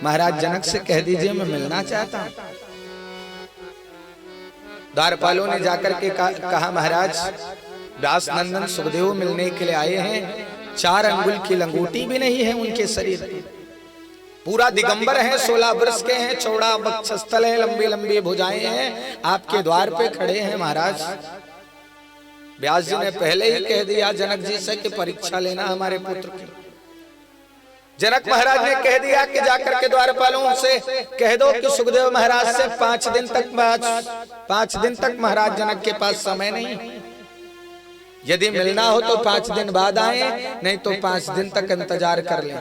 महाराज जनक से कह दीजिए मैं मिलना चाहता हूं। द्वारपालों ने जाकर के कहा महाराज व्यास नंदन सुखदेव मिलने के लिए आए हैं, 4 अंगुल की लंगोटी भी नहीं है उनके शरीर, पूरा दिगंबर है, 16 वर्ष के हैं, चौड़ा वक्षस्थल है, लंबी लंबी भुजाएं हैं, आपके द्वार पे खड़े हैं महाराज। व्यास जी ने पहले ही कह दिया जनक जी से कि परीक्षा लेना हमारे पुत्र की। जनक महाराज ने कह दिया कि जाकर के द्वारपालों से कह दो कि सुखदेव महाराज से 5 दिन तक महाराज जनक के पास समय नहीं, यदि मिलना हो तो 5 दिन बाद आए, नहीं तो 5 दिन तक इंतजार कर लें।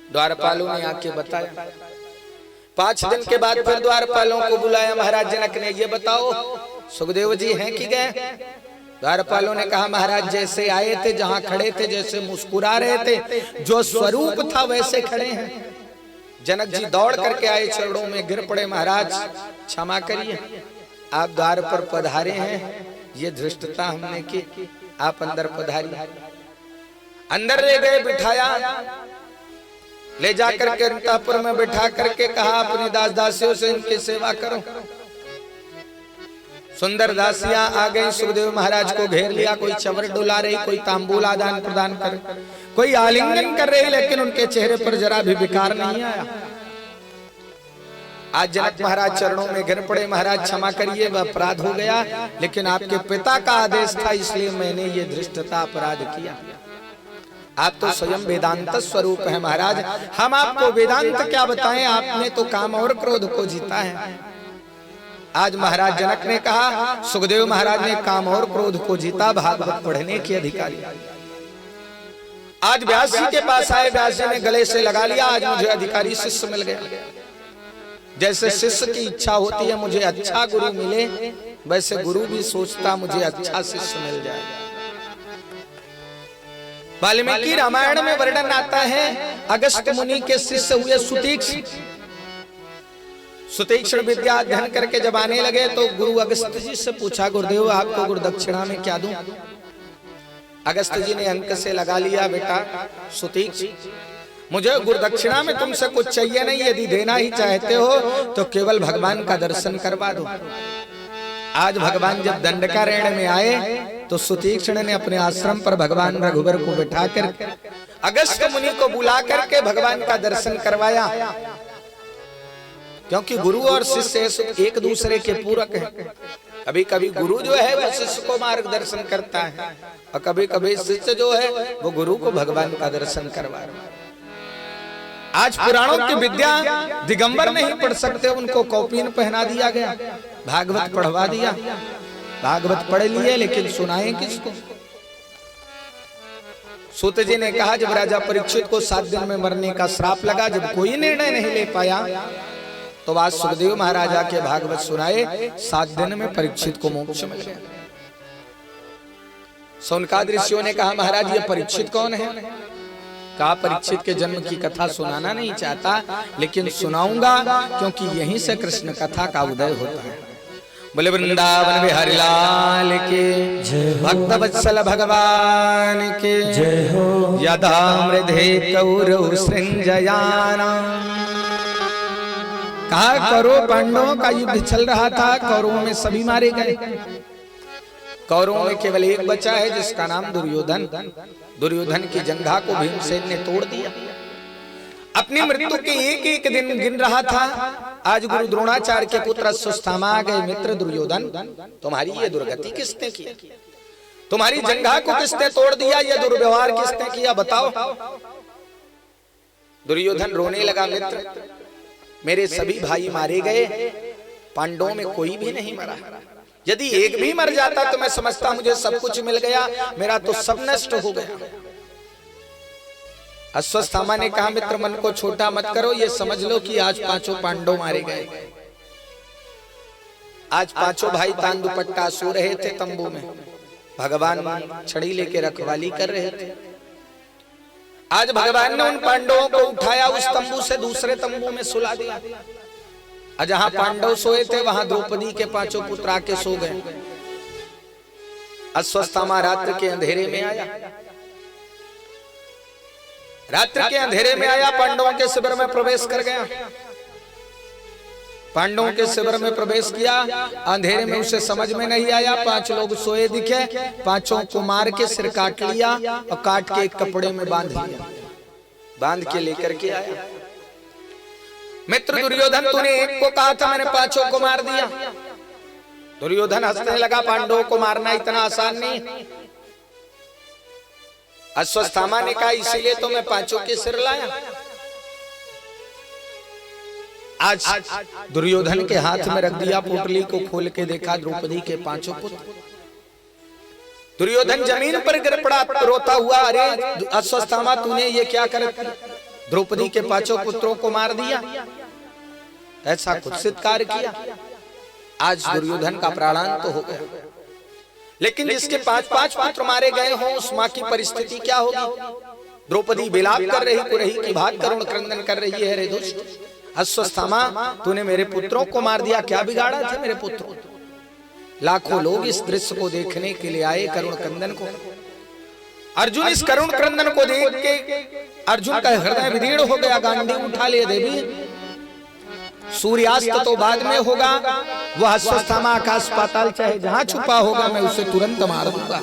द्वारपालों ने आके बताया। 5 दिन के बाद फिर द्वारपालों को बुलाया महाराज जनक ने, ये बताओ सुखदेव जी हैं कि गए? द्वारपालों ने कहा महाराज जैसे आए थे, जहां खड़े थे, जैसे मुस्कुरा रहे थे, जो स्वरूप था वैसे खड़े हैं। जनक जी दौड़ करके आए, चरणों में गिर पड़े, महाराज क्षमा करिए, आप द्वार पर पधारे हैं, ये धृष्टता हमने की, आप अंदर पधारिए। अंदर ले गए, बिठाया, ले जाकर के अंतःपुर में बिठा करके कहा अपनी दास दासियों से इनकी सेवा करो। सुंदर दासियां आ गई, सुखदेव महाराज को घेर लिया, कोई चवर डुला रही, कोई तांबूल आदान प्रदान कर, कोई आलिंगन कर रही, लेकिन उनके चेहरे पर जरा भी विकार नहीं आया। आज जनक महाराज चरणों में गिर पड़े, महाराज क्षमा करिए वह अपराध हो गया, लेकिन आपके पिता का आदेश था इसलिए मैंने ये धृष्टता अपराध किया। आप तो स्वयं वेदांत स्वरूप है महाराज, हम आपको वेदांत क्या बताएं, आपने तो काम और क्रोध को जीता है। आज महाराज जनक ने कहा सुखदेव महाराज ने काम और क्रोध को जीता, भागवत पढ़ने के अधिकारी। आज व्यास जी के पास आए, व्यास जी ने गले से लगा लिया, आज मुझे अधिकारी शिष्य मिल गया। जैसे शिष्य की इच्छा होती है मुझे अच्छा गुरु मिले, वैसे गुरु भी सोचता मुझे अच्छा शिष्य मिल जाए। वाल्मीकि रामायण में वर्णन आता है, अगस्त्य मुनि के शिष्य हुए सुतीक्ष्ण। सुतीक्ष्ण विद्या अध्ययन करके जब आने लगे तो गुरु अगस्त्य जी से पूछा गुरुदेव आपको गुरु दक्षिणा में क्या दूं? अगस्त्य जी ने अंक से लगा लिया, बेटा सुतीक्ष्ण मुझे गुरु दक्षिणा में तुमसे कुछ चाहिए नहीं, यदि देना ही चाहते हो तो केवल भगवान का दर्शन करवा दो। आज भगवान जब दंडकारण्य में आए तो सुतीक्ष्ण ने अपने आश्रम पर भगवान रघुवर को बिठा कर अगस्त्य मुनि को बुला करके भगवान का दर्शन करवाया, क्योंकि गुरु और शिष्य एक दूसरे के पूरक हैं। कभी कभी गुरु जो है वो शिष्य को मार्गदर्शन करता है, और कभी कभी शिष्य जो है वो गुरु को भगवान का दर्शन करवा रहा है। आज पुराणों की विद्या दिगंबर नहीं पढ़ सकते, उनको कौपीन पहना दिया गया, भागवत पढ़वा दिया, भागवत पढ़ लिए, लेकिन सुनाए किसको? सूत जी ने कहा जब राजा परीक्षित को 7 दिन में मरने का श्राप लगा, जब कोई निर्णय नहीं ले पाया तो आज सुखदेव महाराजा के भागवत सुनाए, 7 दिन में परीक्षित को मोक्ष मिल गया। सौनकाद ऋषियों ने कहा महाराज ये परीक्षित कौन है? कहा परीक्षित के जन्म की कथा सुनाना नहीं चाहता, लेकिन सुनाऊंगा क्योंकि यहीं से कृष्ण कथा का उदय होता है। बोले वृंदावन बिहारी लाल के भक्त वत्सल भगवान के जय हो। यदा मृधे कौरव सृंजयाना, कहा कौरव पांडवों का युद्ध चल रहा था, कौरवों में सभी मारे गए, कौरवों में केवल एक बचा है जिसका नाम दुर्योधन। दुर्योधन की जंघा को भीमसेन ने तोड़ दिया। अपनी मृत्यु के एक दिन गिन रहा था। आज गुरु द्रोणाचार्य के पुत्र अश्वत्थामा आ गए, मित्र दुर्योधन तुम्हारी ये दुर्गति किसने की? तुम्हारी जंघा को किसने तोड़ दिया? ये दुर्व्यवहार किसने किया बताओ? दुर्योधन रोने लगा, मित्र मेरे सभी भाई मारे गए, पांडवों में कोई भी नहीं मरा, यदि एक भी मर जाता तो मैं समझता मुझे सब कुछ मिल गया, मेरा तो सब नष्ट हो गया। अश्वत्थामा ने कहा मित्र मन को छोटा मत करो, ये समझ लो कि आज 5 पांडव मारे गए। आज 5 भाई तान दुपट्टा सो रहे थे तंबू में, भगवान छड़ी लेके रखवाली कर रहे थे। आज भगवान ने उन पांडवों को उठाया, उस तंबू से दूसरे तंबू में सुला दिया। जहां पांडव सोए थे वहां द्रौपदी के 5 पुत्र आके सो गए। अश्वत्थामा रात्रि के अंधेरे में आया, रात्रि के अंधेरे में आया, पांडवों के शिविर में प्रवेश कर गया। पांडवों के शिविर में प्रवेश किया, अंधेरे में उसे समझ में नहीं आया। 5 लोग सोए दिखे, 5 को मार के सिर काट लिया और काट के एक कपड़े में बांध लिया, बांध के लेकर के आया। मित्र दुर्योधन, तूने एक को कहा था, मैंने 5 को मार दिया। दुर्योधन हंसने लगा, पांडवों को मारना इतना आसान नहीं। अश्वत्थामा ने कहा, इसीलिए तो मैं 5 के सिर लाया। आज दुर्योधन के हाथ में रख दिया, पोटली को खोल के देखा, द्रौपदी के 5 पुत्र। दुर्योधन जमीन पर गिर पड़ा, रोता हुआ, अरे अश्वत्थामा, तूने ये क्या कर द्रौपदी के 5 पुत्रों को मार दिया, ऐसा कुत्सित कार्य किया। आज दुर्योधन का प्राणांत तो हो गया, लेकिन जिसके 5 पुत्र मारे गए हों, उस मां की परिस्थिति क्या होगी? द्रौपदी विलाप कर रही, कुरही की भांति करुण क्रंदन कर रही है, रे दुष्ट अश्वत्थामा, तूने मेरे पुत्रों को मार दिया, क्या बिगाड़ा था मेरे पुत्रों? लाखों लोग इस दृश्य को देखने के लिए आए, करुण क्रंदन को। अर्जुन इस करुण क्रंदन को देख के अर्जुन का हृदय विदीर्ण हो गया, गांडीव उठा लिए, देवी सूर्यास्त तो बाद में होगा, वह अश्वत्थामा आकाश पाताल चाहे जहां छुपा होगा, मैं उसे तुरंत मार दूंगा।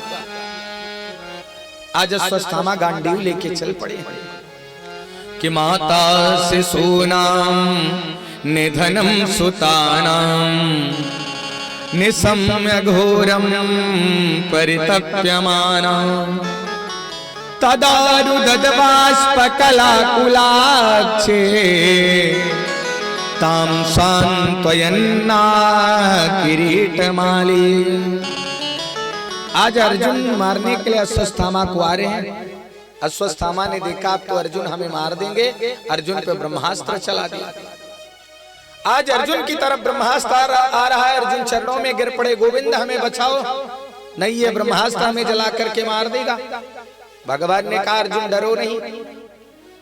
आज अश्वत्थामा गांडीव लेके चल पड़े कि माता शिशूनां निधनं सुतानां निशम्य घोरं परितप्यमाना तदारु ददबाष्पकलाकुलाक्षे तां सान्त्वयन्ना किरीटमाली। आज अर्जुन मारने के लिए अश्वत्थामा को आ रहे हैं। अश्वत्थामा ने देखा, अब तो अर्जुन हमें मार देंगे, अर्जुन पे ब्रह्मास्त्र चला दिया। आज अर्जुन की तरफ ब्रह्मास्त्र आ रहा है, अर्जुन चरणों में गिर पड़े, गोविंद हमें बचाओ, नहीं ये ब्रह्मास्त्र हमें जला करके मार देगा। भगवान ने कहा, अर्जुन डरो नहीं,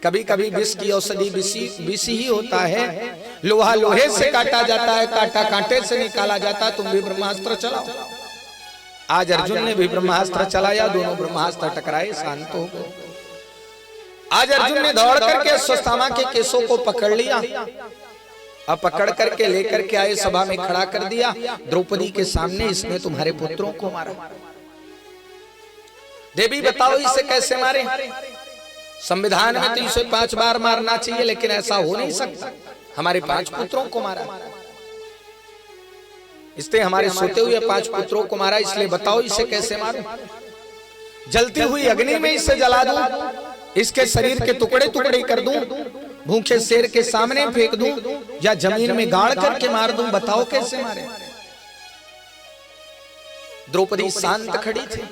कभी कभी विष की औषधि विष ही होता है, लोहा लोहे से काटा जाता है, कांटा कांटे से निकाला जाता है, तुम भी ब्रह्मास्त्र चलाओ। आज अर्जुन ने भी ब्रह्मास्त्र चलाया, दोनों ब्रह्मास्त्र टकराए, शांत हो गए। आज अर्जुन ने दौड़ करके अश्वत्थामा के केसों को पकड़ लिया और पकड़ करके लेकर के आए, सभा में खड़ा कर दिया, द्रौपदी के सामने, इसने तुम्हारे पुत्रों को मारा। देवी बताओ इसे कैसे मारे? संविधान में तो इसे 5 बार मारना चाहिए, लेकिन ऐसा हो नहीं सकता, हमारे 5 पुत्रों को मारा, इसने हमारे सोते हुए 5 पुत्रों को मारा, इसलिए बताओ इसे कैसे मारूं? जलती हुई अग्नि में इसे जला दूं, इसके शरीर के टुकड़े टुकड़े कर दूं, भूखे शेर के सामने फेंक दूं, या जमीन में गाड़ करके मार दूं? बताओ कैसे मारे? द्रौपदी शांत खड़ी थी।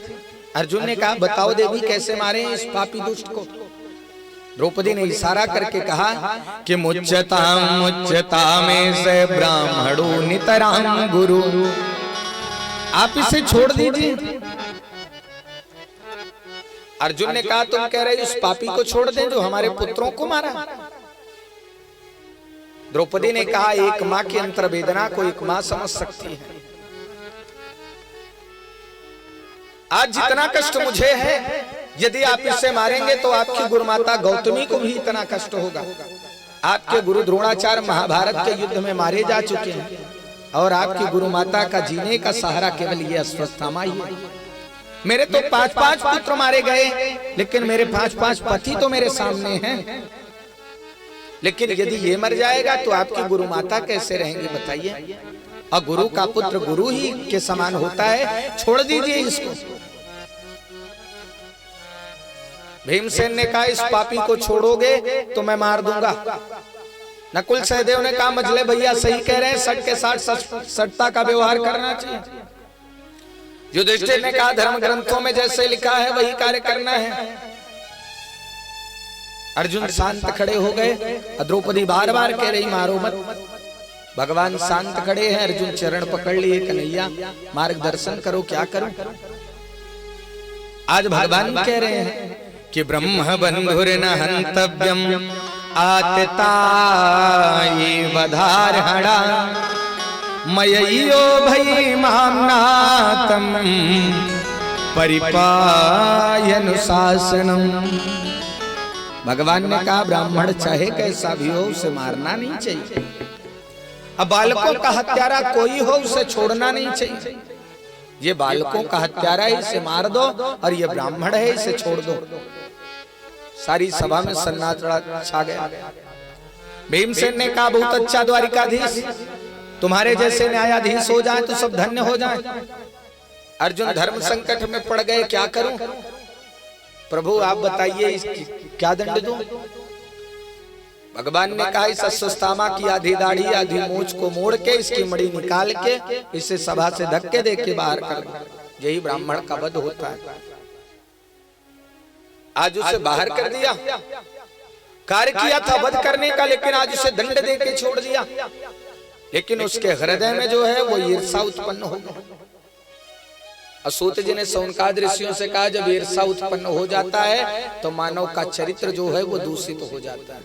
अर्जुन ने कहा, बताओ देवी कैसे मारे इस पापी दुष्ट को? द्रौपदी ने इशारा करके कहा कि मुच्यता में से ब्राह्मणो नितराम गुरु, आप इसे छोड़ दीजिए। अर्जुन ने कहा, तुम कह रहे हो इस पापी को छोड़ दें जो हमारे पुत्रों को मारा? द्रौपदी ने कहा, एक मां की अंतर्वेदना को एक मां समझ सकती है। आज जितना कष्ट मुझे है, यदि आप इसे मारेंगे तो आपकी गुरुमाता गौतमी को भी इतना कष्ट होगा। आपके गुरु द्रोणाचार्य महाभारत के युद्ध में मारे जा चुके हैं, और आपकी गुरुमाता का जीने का सहारा केवल ये अश्वत्थामा ही है। मेरे तो 5 पुत्र मारे गए, लेकिन मेरे 5 पति तो मेरे सामने हैं, लेकिन यदि ये मर जाएगा तो आपकी गुरुमाता कैसे रहेंगी बताइए? और गुरु का पुत्र गुरु ही के समान होता है, छोड़ दीजिए इसको। भीमसेन ने कहा, इस पापी को छोड़ोगे तो मैं मार दूंगा। नकुल सहदेव ने कहा, मजले भैया सही कह रहे हैं, सट के साथ सटता का व्यवहार करना चाहिए। युधिष्ठिर ने कहा, धर्म ग्रंथों में जैसे लिखा है वही कार्य करना है। अर्जुन शांत खड़े हो गए, द्रौपदी बार बार कह रही मारो मत। भगवान शांत खड़े हैं, अर्जुन चरण पकड़ लिए, कन्हैया मार्गदर्शन करो, क्या करूं? आज भगवान कह रहे हैं कि ब्रह्म बंधुर्न हंतव्यम आतताये वधारहणा मय्यो भई मामनातम परिपायनुशासनम। भगवान ने कहा ब्राह्मण चाहे कैसा भी हो उसे मारना नहीं चाहिए। अब बालकों का हत्यारा कोई हो उसे छोड़ना नहीं चाहिए। ये बालकों का हत्यारा है इसे मार दो, और ये ब्राह्मण है इसे छोड़ दो। सारी सभा में सन्नाटा छा गया। भीमसेन ने कहा बहुत अच्छा द्वारिकाधीश, तुम्हारे जैसे न्यायाधीश हो जाए तो सब धन्य हो जाए। अर्जुन धर्म संकट में पड़ गए, क्या करूं? प्रभु आप बताइए इसकी क्या दंड दूं? भगवान ने कहा इस अश्वत्थामा की आधी दाढ़ी आधी मूंछ को मोड़ के इसकी मड़ी निकाल के इसे सभा से धक्के दे के बाहर कर, यही ब्राह्मण का वध होता है। आज उसे बाहर कर दिया, कार्य किया था वध करने का, लेकिन आज उसे दंड दे के छोड़ दिया। लेकिन उसके हृदय में जो है वो ईर्षा उत्पन्न हो गई। असूत जी ने सौनकाद ऋषियों से कहा जब ईर्षा उत्पन्न हो जाता है तो मानव का चरित्र जो है वो दूषित हो जाता है।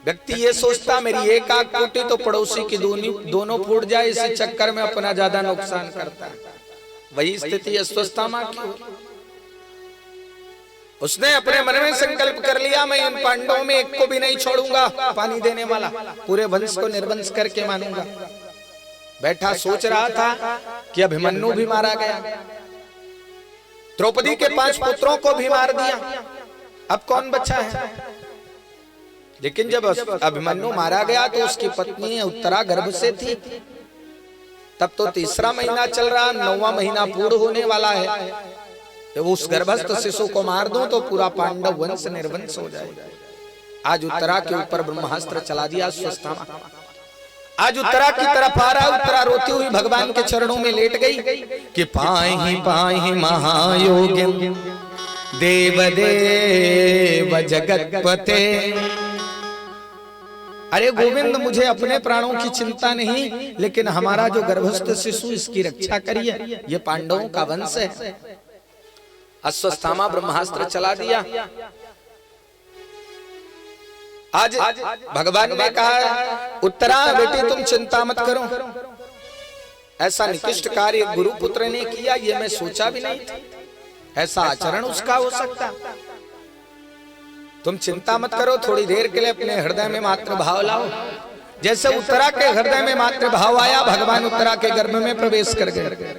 व्यक्ति ये सोचता मेरी एक आंख टूटी तो पड़ोसी की दोनों फूट जाए, इसी चक्कर में अपना ज्यादा नुकसान करता है। वही स्थिति अश्वत्थामा की। उसने अपने मन में संकल्प कर लिया मैं इन पांडवों में एक को भी नहीं छोड़ूंगा पानी देने वाला, पूरे वंश को निर्वंश करके मानूंगा। बैठा सोच रहा था कि अभिमन्यु भी मारा गया, द्रौपदी के 5 पुत्रों को भी मार दिया, अब कौन बचा है? लेकिन जब अभिमन्यु मारा गया तो उसकी पत्नी उत्तरा गर्भ से थी। तब तो 3रा महीना चल रहा, 9वां महीना पूर्ण होने वाला है। जब उस गर्भस्थ शिशु को मार दूं तो पूरा पांडव वंश निर्वंश हो जाएगा। आज उत्तरा के ऊपर ब्रह्मास्त्र चला दिया अश्वत्थामा। आज उत्तरा की तरफ आ रहा, उत्तरा रोती हुई भगवान के चरणों में लेट गई कि पाहि महायोगी देव देव जगतपते। अरे गोविंद मुझे अपने प्राणों की चिंता नहीं, लेकिन हमारा जो गर्भस्थ शिशु इसकी रक्षा करिए, ये पांडवों का वंश है। अश्वत्थामा ब्रह्मास्त्र चला दिया। आज भगवान ने कहा उत्तरा बेटी तुम चिंता मत करो, ऐसा निकृष्ट कार्य गुरुपुत्र ने किया ये मैं सोचा भी नहीं था, ऐसा आचरण उसका हो सकता। तुम चिंता मत करो, थोड़ी देर के लिए अपने हृदय में मात्र भाव लाओ। जैसे उत्तरा के हृदय में मात्र भाव आया, भगवान उत्तरा के गर्भ में प्रवेश कर गए।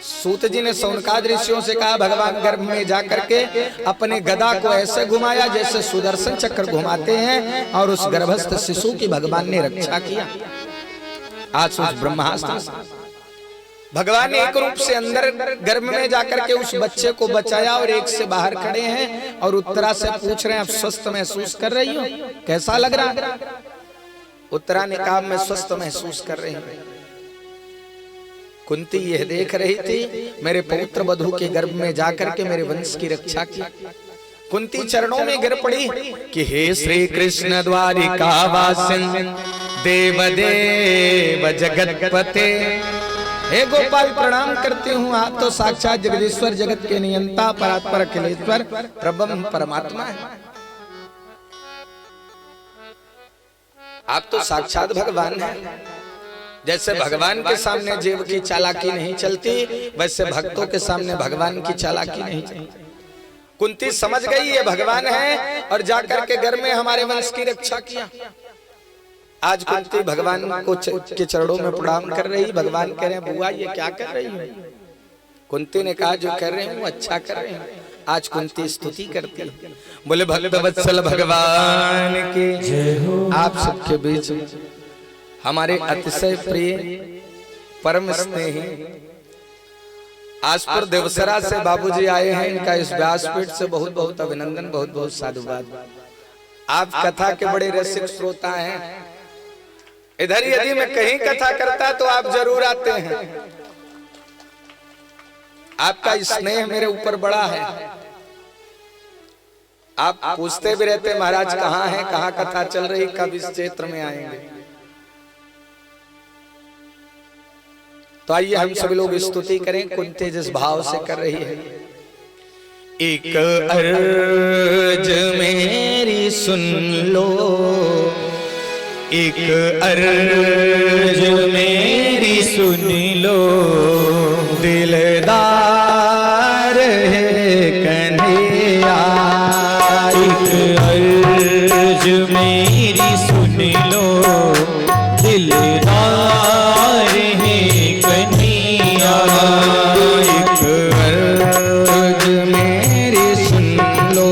सूत जी ने सौनकाद ऋषियों से कहा भगवान गर्भ में जाकर के अपने गदा को ऐसे घुमाया जैसे सुदर्शन चक्र घुमाते हैं, और उस गर्भस्थ शिशु की भगवान ने रक्षा किया। आज उस ब्रह्मास्त्र भगवान ने एक रूप से अंदर गर्भ में जाकर के उस बच्चे को बचाया, और एक से बाहर खड़े हैं और उत्तरा से पूछ रहे हैं आप स्वस्थ महसूस कर रही हो, कैसा लग रहा? उत्तरा ने कहा मैं स्वस्थ महसूस कर रही हूं। कुंती यह देख रही थी मेरे पवित्र वधू के गर्भ में जाकर के मेरे वंश की रक्षा की। कुंती चरणों में गिर पड़ी कि हे श्री कृष्ण द्वारिका वासिन देव देव जगतपते, हे गोपाल प्रणाम करती हूँ, आप तो साक्षात जगदीश्वर जगत के नियंता परात्पर अखिलेश्वर प्रभम परमात्मा है। आप तो साक्षात भगवान हैं। जैसे भगवान के सामने जीव की चालाकी नहीं चलती, वैसे भक्तों के सामने भगवान की चालाकी नहीं चलती। कुंती समझ गई ये भगवान है, और जाकर के घर में हमारे वंश की रक्षा किया। आज कुंती भगवान को के चरणों में प्रणाम कर रही। भगवान कह रहे हैं बुआ ये क्या कर रही है? कुंती ने कहा जो कर रही हूँ अच्छा कर रही हूँ। आज कुंती स्तुति करती है। बोले भक्त वत्सल भगवान की जय हो। आप सबके बीच हमारे अतिशय प्रिय परम स्नेही आसपुर देवसरा से बाबूजी आए हैं। इनका इस व्यासपीठ से बहुत बहुत अभिनंदन, बहुत बहुत साधुवाद। आप कथा के बड़े रसिक श्रोता हैं। इधर यदि मैं कहीं कथा करता तो आप जरूर आते हैं। आपका स्नेह मेरे ऊपर बड़ा है। आप पूछते भी रहते महाराज कहाँ हैं, कहाँ कथा चल रही, कब इस क्षेत्र में आएंगे। तो आइए हम सभी लोग स्तुति करें। कुंती जिस भाव से कर रही है। एक अर्ज मेरी सुन लो, एक अर्ज मेरी सुन लो, दिलदार है अर्ज मेरी सुन लो, दिलदार है कन्हैया। एक अर्ज मेरी सुन लो,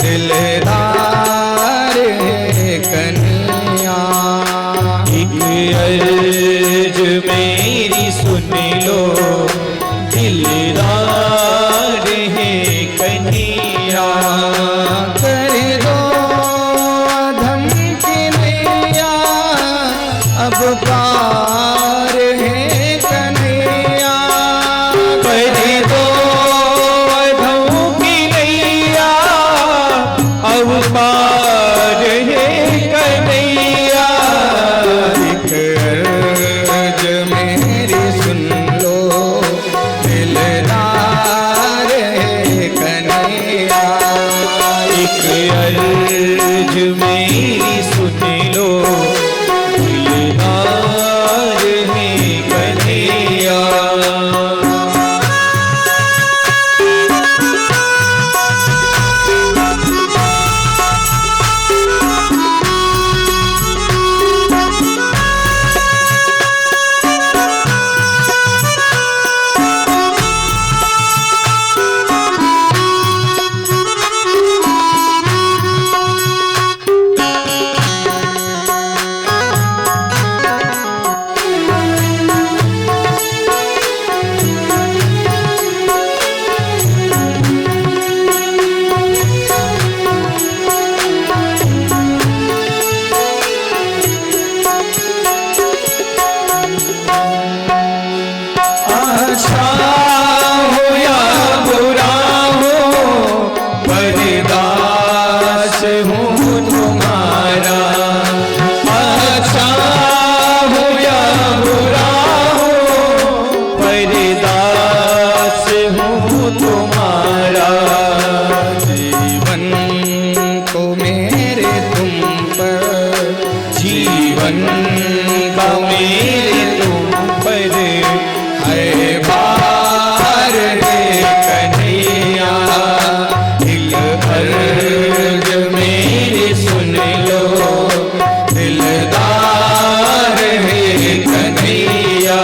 दिलदार है कन्हैया। एक अर्ज मेरी सुन लो, दिलदार है कन्हैया। कर दो अधम की नैया, अब पार है कन्हैया। कर दो अधम की नैया, अब पार है कन्हैया। एक अर्ज मेरी सुन लो, दिलदार है कन्हैया। एक अर्ज मेरी सुन लो, दिलदार है कन्हैया। अच्छा हो या बुरा हो, बरदास हूँ तुम्हारा। अच्छा हो या बुरा हो, बरदास हूँ तुम्हारा। जीवन को मेरे तुम पर, जीवन का मेरे तुम पर है बार है कन्हैया। एक अर्ज मेरी सुन लो, दिलदार है कन्हैया।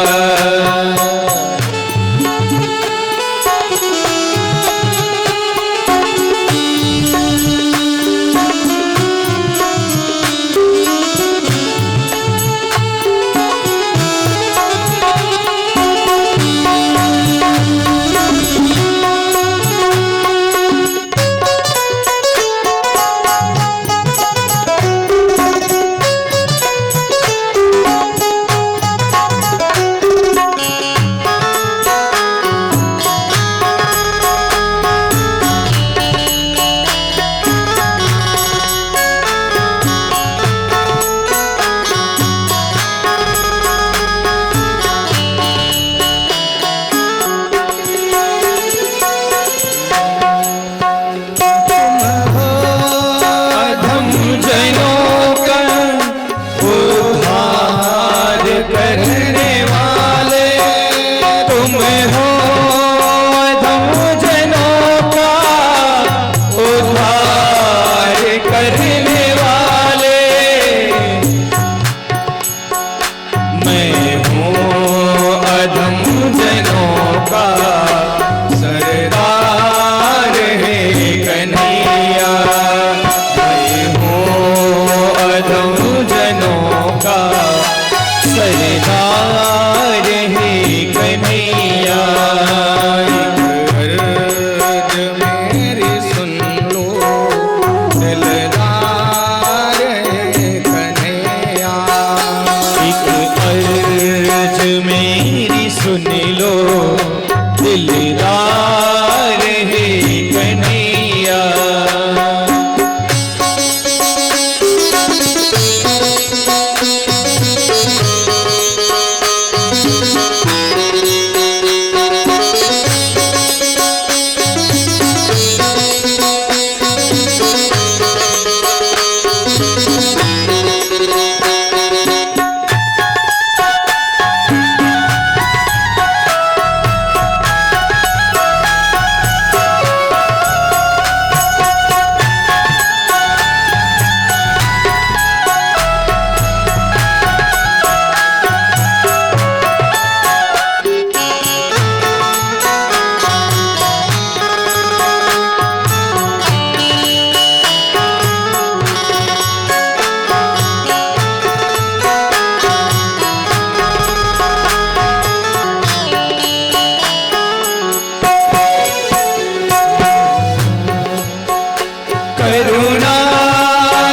करुणा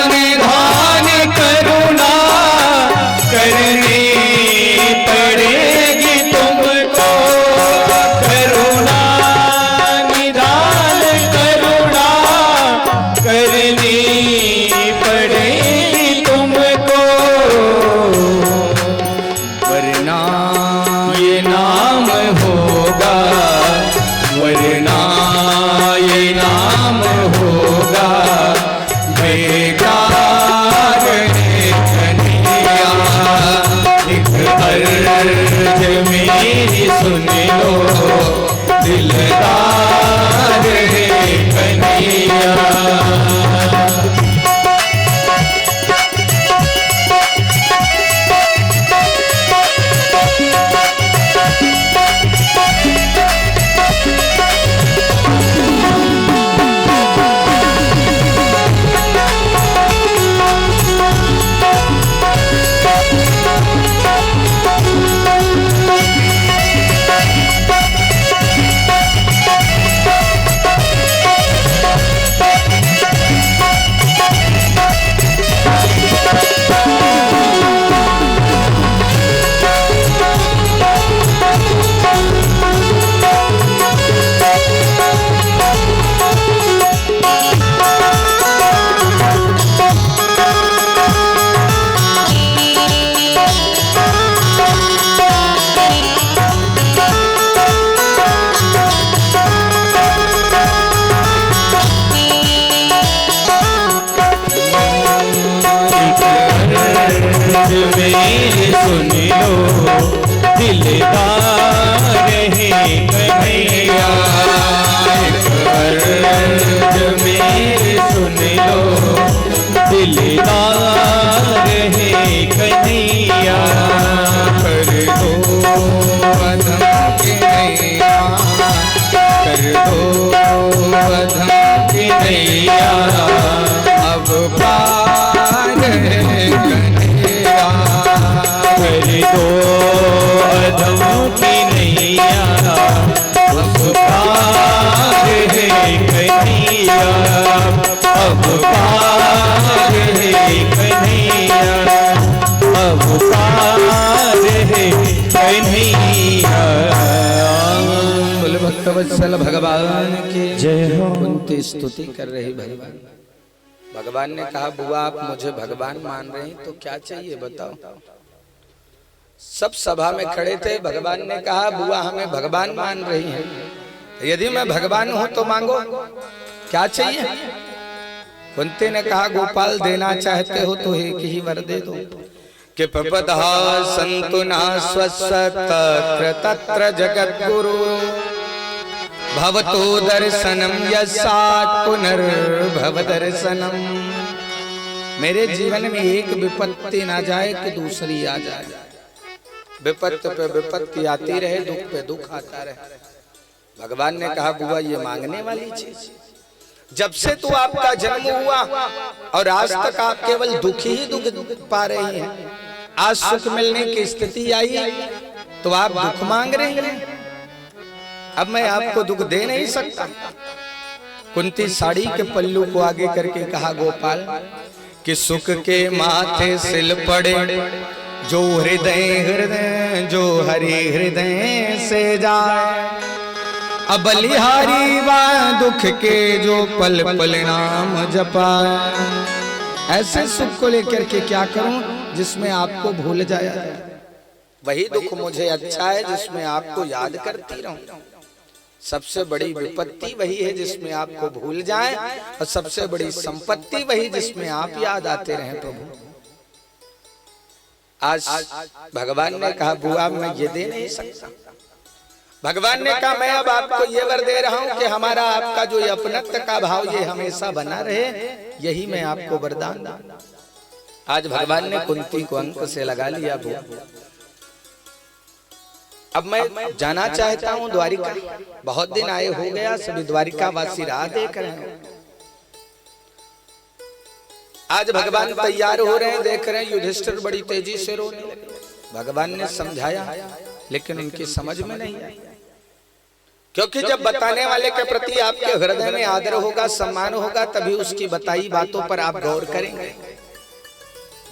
निधान करुणा करनी पड़ेगी तुमको। करुणा निधान करुणा करनी पड़ेगी तुमको, वरना ये नाम होगा, वरना ये नाम होगा बेकार है कन्हैया। एक अर्ज मेरी सुन लो, दिलदार है कन्हैया। मेरी सुन लो, दिलदार है कन्हैया। एक अर्ज मेरी सुन लो, दिलदार है कन्हैया। कर दो अधम के नैया, कर दो अधम के नैया, अब पार है कन्हैया। कर दो अधम की नैया, उस पार है कन्हैया, अब पार है कन्हैया, अब पार है कन्हैया। बोल भक्तवत्सल भगवान की जय हो। कुंती स्तुति कर रही भगवान। भगवान ने कहा बुआ आप मुझे भगवान मान रहे हैं तो क्या चाहिए बताओ। सब सभा में खड़े थे। भगवान ने कहा बुआ हमें भगवान मान रही हैं, यदि मैं भगवान हूं तो मांगो क्या चाहिए। कुंती ने कहा गोपाल देना चाहते हो तो एक ही वर दे दो कि प्रपदः सन्तु न स्वस्य तत्र जगद्गुरु भवतो दर्शनम यस्यात् पुनर्भव दर्शनम। मेरे जीवन में एक विपत्ति ना जाए कि दूसरी आ जाए, विपत्ति पे विपत्ति आती रहे, दुख पे दुख आता रहे। भगवान ने कहा बुआ ये मांगने वाली चीज, जब से तो आपका जन्म हुआ और आज तक आप केवल दुख ही दुख पा रही हैं। आज सुख मिलने की स्थिति आई तो आप दुख मांग रही हैं। अब मैं आपको दुख दे नहीं सकता। कुंती साड़ी के पल्लू को आगे करके कहा गोपाल कि सुख के माथे सिल पड़े जो हृदय जो हरि हृदय से जाए, अब बलिहारी वा दुख के जो पल पल नाम जपाए। ऐसे सुख को लेकर के क्या करूं जिसमें आपको भूल जाया जाए। वही दुख मुझे अच्छा है जिसमें आपको याद करती रहूं। सबसे बड़ी विपत्ति वही है जिसमें आपको भूल जाएं, और सबसे बड़ी संपत्ति वही जिसमें आप याद आते रहें प्रभु। आज भगवान ने कहा बुआ मैं ये दे नहीं सकता। भगवान ने कहा मैं अब आपको ये वर दे रहा हूं कि हमारा आपका जो अपनत्व का भाव ये हमेशा बना रहे, यही मैं आपको वरदान दूं। आज भगवान ने कुंती को अंक से लगा लिया। अब मैं जाना चाहता हूं द्वारिका। बहुत दिन आए हो गया, सभी द्वारिका वासी राह देख रहे हैं। आज भगवान तैयार हो रहे हैं, देख रहे हैं युधिष्ठिर बड़ी तेजी से रोने लगे। भगवान ने समझाया लेकिन उनकी समझ में नहीं आई। क्योंकि जब बताने वाले के प्रति आपके हृदय में आदर होगा, सम्मान होगा, तभी उसकी बताई बातों पर आप गौर करेंगे।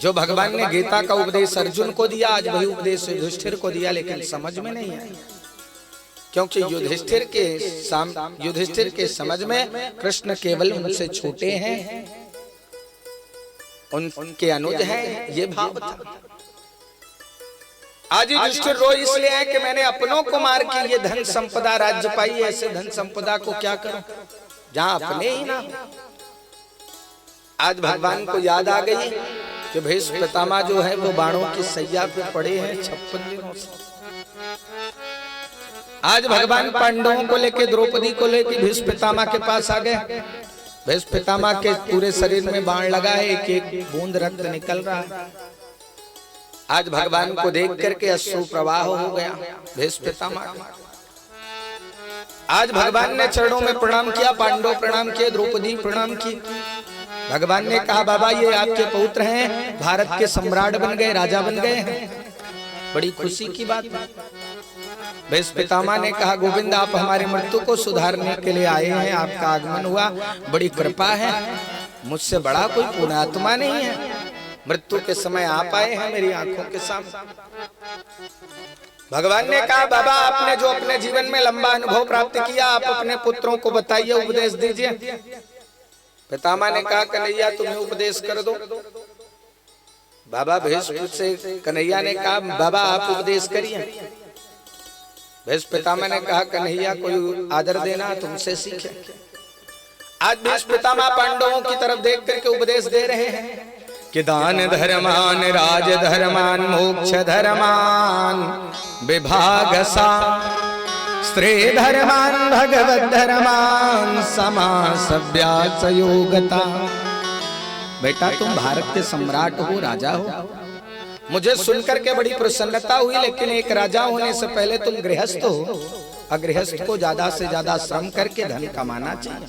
जो भगवान ने गीता का उपदेश अर्जुन को दिया, आज वही उपदेश युधिष्ठिर को दिया, लेकिन समझ में नहीं आया। क्योंकि युधिष्ठिर के समझ में कृष्ण केवल उनसे छोटे हैं, उनके अनुज हैं, ये भाव था। आज युधिष्ठिर रो इसलिए है कि मैंने अपनों को मार के ये धन संपदा राज्य पाई, ऐसे धन संपदा को क्या करूं जहां अपने ही ना। आज भगवान को याद आ गई कि भीष्म पितामह जो है वो बाणों की सैया पे पड़े हैं 56 दिनों से। आज भगवान पांडवों को लेके, द्रौपदी को लेके भीष्म पितामह के पास आ गए। भीष्म पितामह के पूरे शरीर में बाण लगा है, एक एक बूंद रक्त निकल रहा है। आज भगवान को देख करके अश्रु प्रवाह हो गया भीष्म पितामह। आज भगवान ने चरणों में प्रणाम किया, पांडव प्रणाम किए, द्रौपदी प्रणाम की। भगवान ने कहा बाबा ये आपके पौत्र हैं, भारत के सम्राट बन गए, राजा बन गए हैं, बड़ी खुशी की बात है। भीष्म पितामह ने कहा गोविंद आप हमारे मृत्यु को सुधारने के लिए आए हैं, आपका आगमन हुआ, बड़ी कृपा है, मुझसे बड़ा कोई पुण्यात्मा नहीं है। मृत्यु के समय आप आए हैं मेरी आंखों के सामने। भगवान ने कहा बाबा आपने जो अपने जीवन में लंबा अनुभव प्राप्त किया, आप अपने पुत्रों को बताइए, उपदेश दीजिए। पितामह ने कहा कन्हैया तुम्हें उपदेश कर दो। बाबा भीष्म से कन्हैया ने कहा बाबा आप उपदेश करिए। भीष्म पितामह ने कहा कन्हैया कोई आदर देना तुमसे सीखे। आज भीष्म पितामह पांडवों की तरफ देख करके उपदेश दे रहे हैं कि दान धर्मान राज धर्मान मोक्ष धर्मान विभागसा स्त्री धर्मान भगवत धर्मान समासव्यास योगता। बेटा तुम भारत के सम्राट हो, राजा हो, मुझे सुनकर के बड़ी प्रसन्नता हुई, लेकिन एक राजा होने से पहले तुम गृहस्थ हो, और गृहस्थ को ज्यादा से ज्यादा श्रम करके धन कमाना चाहिए,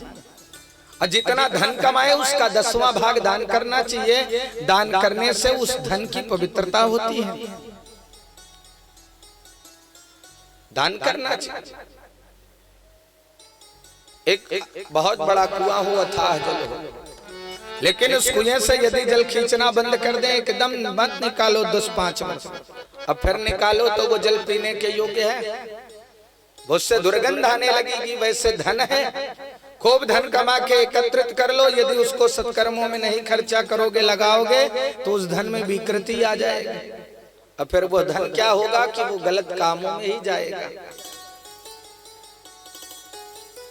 और जितना धन कमाए उसका 10वां भाग दान करना चाहिए। दान करने से उस धन की पवित्रता होती है, दान करना चाहिए। एक बहुत बड़ा कुआं हो, अथाह जल हो, लेकिन उस कुएं से यदि जल खींचना बंद कर दें, एकदम मत निकालो 10-5 मिनट, अब फिर निकालो तो वो जल पीने के योग्य है, उससे दुर्गंध आने लगेगी। वैसे धन है, खूब धन कमा के एकत्रित कर लो, यदि उसको सत्कर्मों में नहीं खर्चा करोगे, लगाओगे, तो उस धन में विकृति आ जाएगी, और फिर वो धन क्या होगा कि वो गलत कामों में ही जाएगा।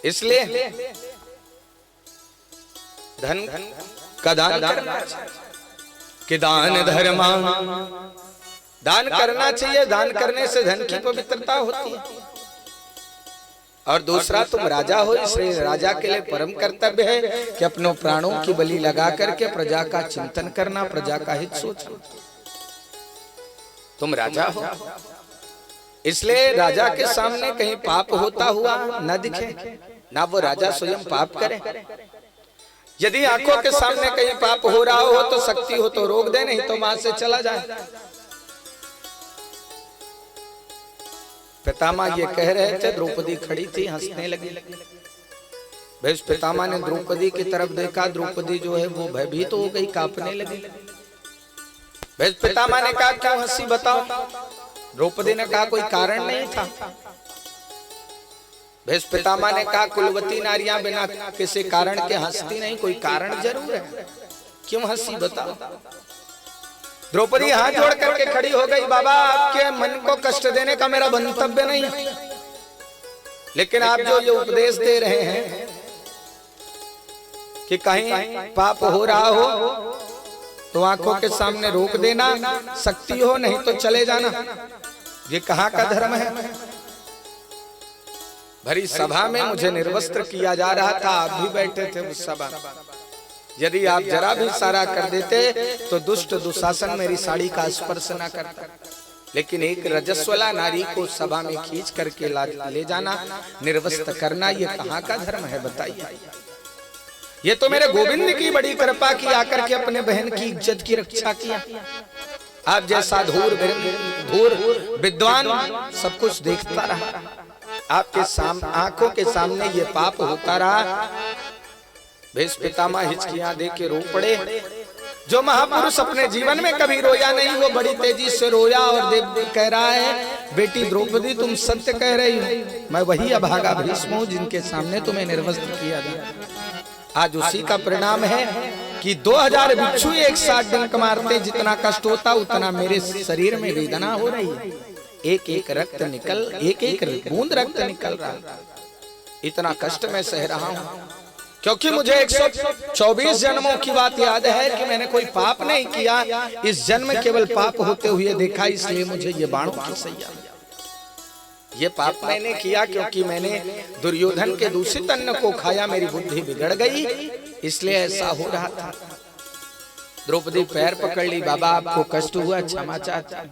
इसलिए धन का दान करना चाहिए कि दान धर्मा, दान करना चाहिए, दान करने से धन की पवित्रता होती है। और दूसरा तुम राजा हो, इसलिए राजा के लिए परम कर्तव्य है कि अपनों प्राणों की बलि लगा करके प्रजा का चिंतन करना, प्रजा का हित सोचना। तुम राजा हो, इसलिए राजा के सामने कहीं पाप होता हुआ न दिखे, ना वो राजा स्वयं पाप करे। यदि आंखों के सामने कहीं पाप हो रहा हो तो शक्ति हो तो रोक दे, नहीं तो वहां से चला जाए। पितामह ये कह रहे थे, द्रौपदी खड़ी थी, हंसने लगी। भीष्म पितामह ने द्रौपदी की तरफ देखा, द्रौपदी जो है वो भयभीत हो गई, कांपने लगी। भीष्म पितामह ने कहा क्यों हंसी बताओ। द्रौपदी ने कहा कोई कारण नहीं था। भीष्म पितामह ने कहा कुलवती नारियां बिना किसी कारण के हंसती नहीं, कोई कारण जरूर है, क्यों हंसी बताओ। द्रौपदी हाथ जोड़ करके खड़ी हो गई, बाबा आपके मन को कष्ट देने का मेरा मंतव्य नहीं है, लेकिन आप जो ये उपदेश दे रहे हैं कि कहीं पाप हो रहा हो तो आंखों के सामने रोक देना, शक्ति हो नहीं तो चले जाना, ये कहाँ का धर्म है। भरी सभा में मुझे निर्वस्त्र किया जा रहा था, आप भी बैठे थे उस सभा। यदि आप जरा भी इशारा कर देते तो दुष्ट दुशासन मेरी साड़ी का स्पर्श न करता, लेकिन एक रजस्वला नारी को सभा में खींच करके ले जाना, निर्वस्त्र करना, ये कहाँ का धर्म है बताइए। ये तो मेरे गोविंद की बड़ी कृपा की, आकर के अपने बहन की इज्जत की रक्षा किया। आप जैसा धूर विद्वान सब कुछ देखता रहा, आपके आंखों के सामने ये पाप होता रहा। भीष्म पितामह हिचकियां दे के रो पड़े। जो महापुरुष अपने जीवन में कभी रोया नहीं, वो बड़ी तेजी से रोया और देव कह रहा है, बेटी द्रौपदी तुम सत्य कह रही हो, मैं वही अभागा भीष्म हूं जिनके सामने तुम्हें निर्वस्त्र किया गया। आज उसी का परिणाम है कि 2000 भिक्षु एक साथ डंक मारते, जितना कष्ट होता उतना मेरे शरीर में वेदना हो रही है। एक एक रक्त निकल, एक एक बूंद रक्त निकल रहा, इतना कष्ट मैं सह रहा हूं क्योंकि मुझे 124 जन्मों की बात याद है कि मैंने कोई पाप नहीं किया, इस जन्म केवल पाप होते हुए देखा, इसलिए मुझे ये बाणों की सैया। ये पाप मैंने किया क्योंकि मैंने दुर्योधन के दूषित अन्न को खाया, मेरी बुद्धि बिगड़ गई, इसलिए ऐसा हो रहा था। द्रौपदी पैर पकड़ ली, बाबा आपको कष्ट हुआ, क्षमा चाहता।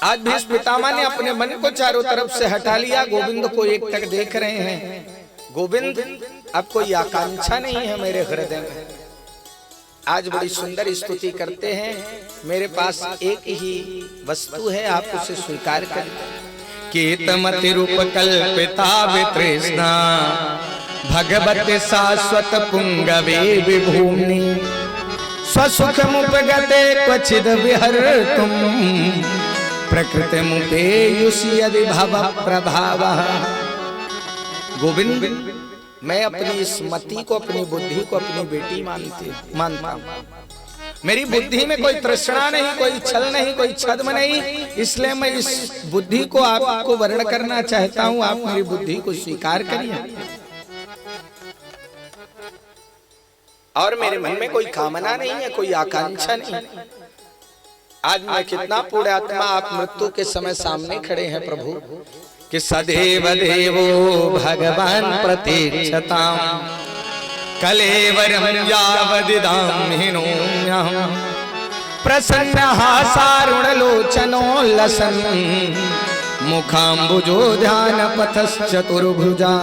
आज भीष्म पितामह ने अपने मन को चारों तरफ से हटा लिया, गोविंद को एक टक देख रहे हैं। गोविंद अब कोई आकांक्षा नहीं है मेरे हृदय में। आज बड़ी सुंदर स्तुति करते हैं, मेरे पास एक ही वस्तु है, आप उसे स्वीकार करें। केतमति रूप कल्पिता वितृष्णा भगवत शाश्वत पुंगवे विभूमि स्वसुख मुपगते क्वचिद विहर्तुम प्रकृति मुपेयुषि यदि भव प्रभावः। गोविंद, मैं अपनी इस मति को, अपनी बुद्धि को अपनी बेटी मानता हूं। मेरी बुद्धि में कोई तृष्णा नहीं, कोई छल नहीं, कोई छद्म नहीं, इसलिए मैं इस बुद्धि को आपको वर्ण करना चाहता हूं। आप मेरी बुद्धि को स्वीकार करिए। और मेरे मन में कोई कामना नहीं है, कोई आकांक्षा नहीं। आज मैं कितना पुण्यात्मा, आप मृत्यु के समय सामने खड़े हैं प्रभु, कि सदैव देवो भगवान प्रतीक्षताम कलेवरम यावदिदाम हिनोम्यहम् प्रसन्नः सारुणलोचनो लसन मुखाम्बुजो ध्यानपथश्चतुर्भुजा।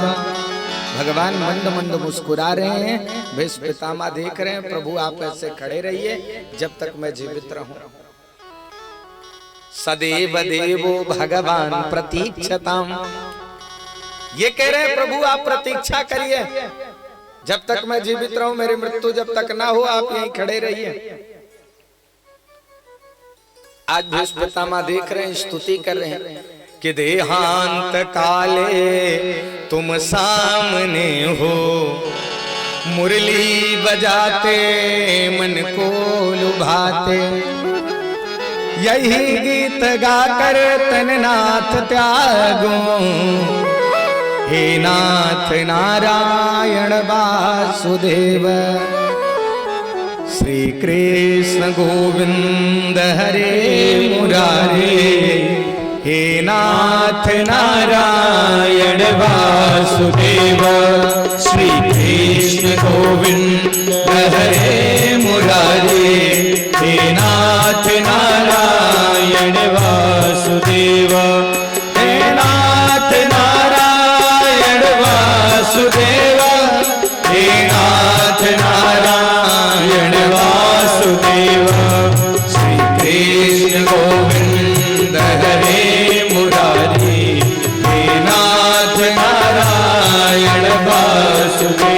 भगवान मंद मंद मुस्कुरा रहे हैं, भीष्म पितामह देख रहे हैं, प्रभु आप ऐसे खड़े रहिए जब तक मैं जीवित रहूं। सदैव देवो भगवान प्रतीक्षताम, ये कह रहे हैं प्रभु आप प्रतीक्षा करिए जब तक मैं जीवित रहूं, मेरी मृत्यु जब तक ना हो, आप यहीं खड़े रहिए। आज भीष्म पितामह देख रहे हैं, स्तुति कर रहे हैं कि देहांत काले तुम सामने हो, मुरली बजाते मन को लुभाते, यही गीत गाकर तननाथ त्यागो, हे नाथ नारायण वासुदेव। श्री कृष्ण गोविंद हरे मुरारे, हे नाथ नारायण वासुदेव। श्री कृष्ण गोविंद हरे मुरारे, हे नाथ नारायण वासुदेव। हे नाथ नारायण वासुदेव, हे नाथ नारायण वासुदेव। श्री कृष्ण गोविंद हरे मुरारी, हे नाथ नारायण वासुदेव।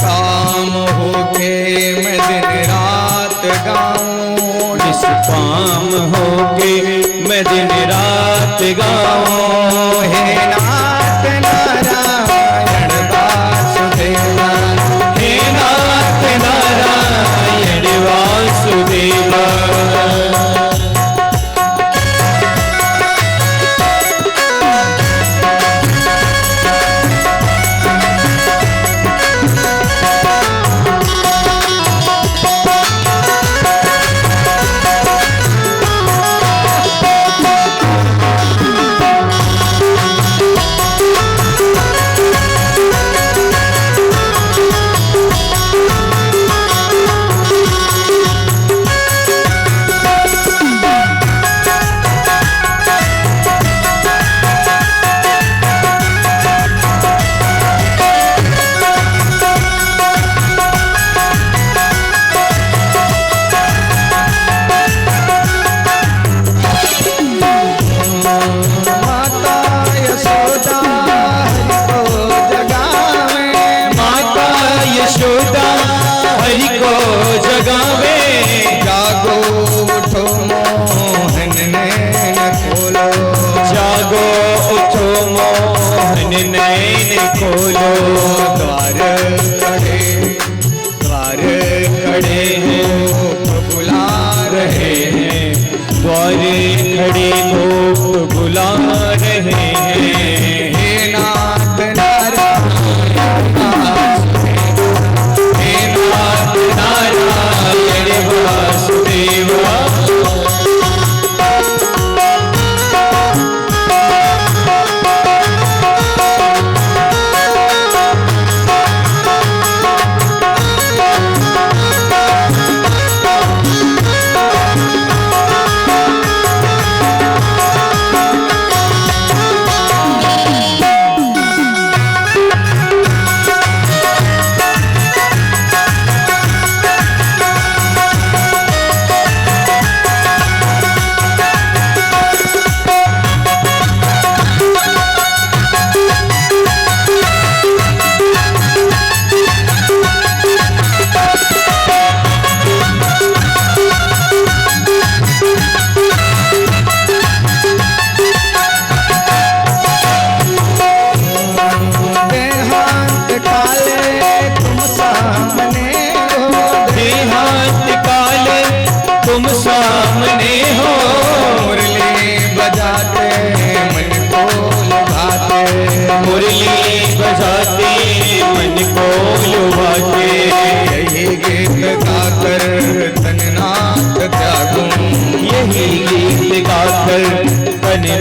काम होके मैं दिन रात गाऊं, नाथ नारायण वासुदेवा, हे नाथ नारायण वासुदेवा।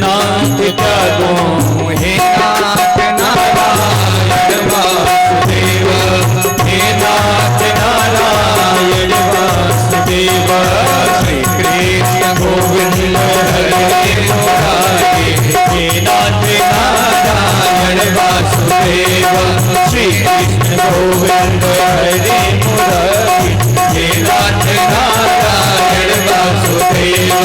नाथ त्यागो हे नाथ नारायण वासुदेवा, हे नाथ नारायण वासुदेवा। श्री कृष्ण गोविंद हरे मुरारी, हे नाथ नारायण वासुदेवा। श्री कृष्ण गोविंद हरे मुरारी, हे नाथ नारायण वासुदेवा।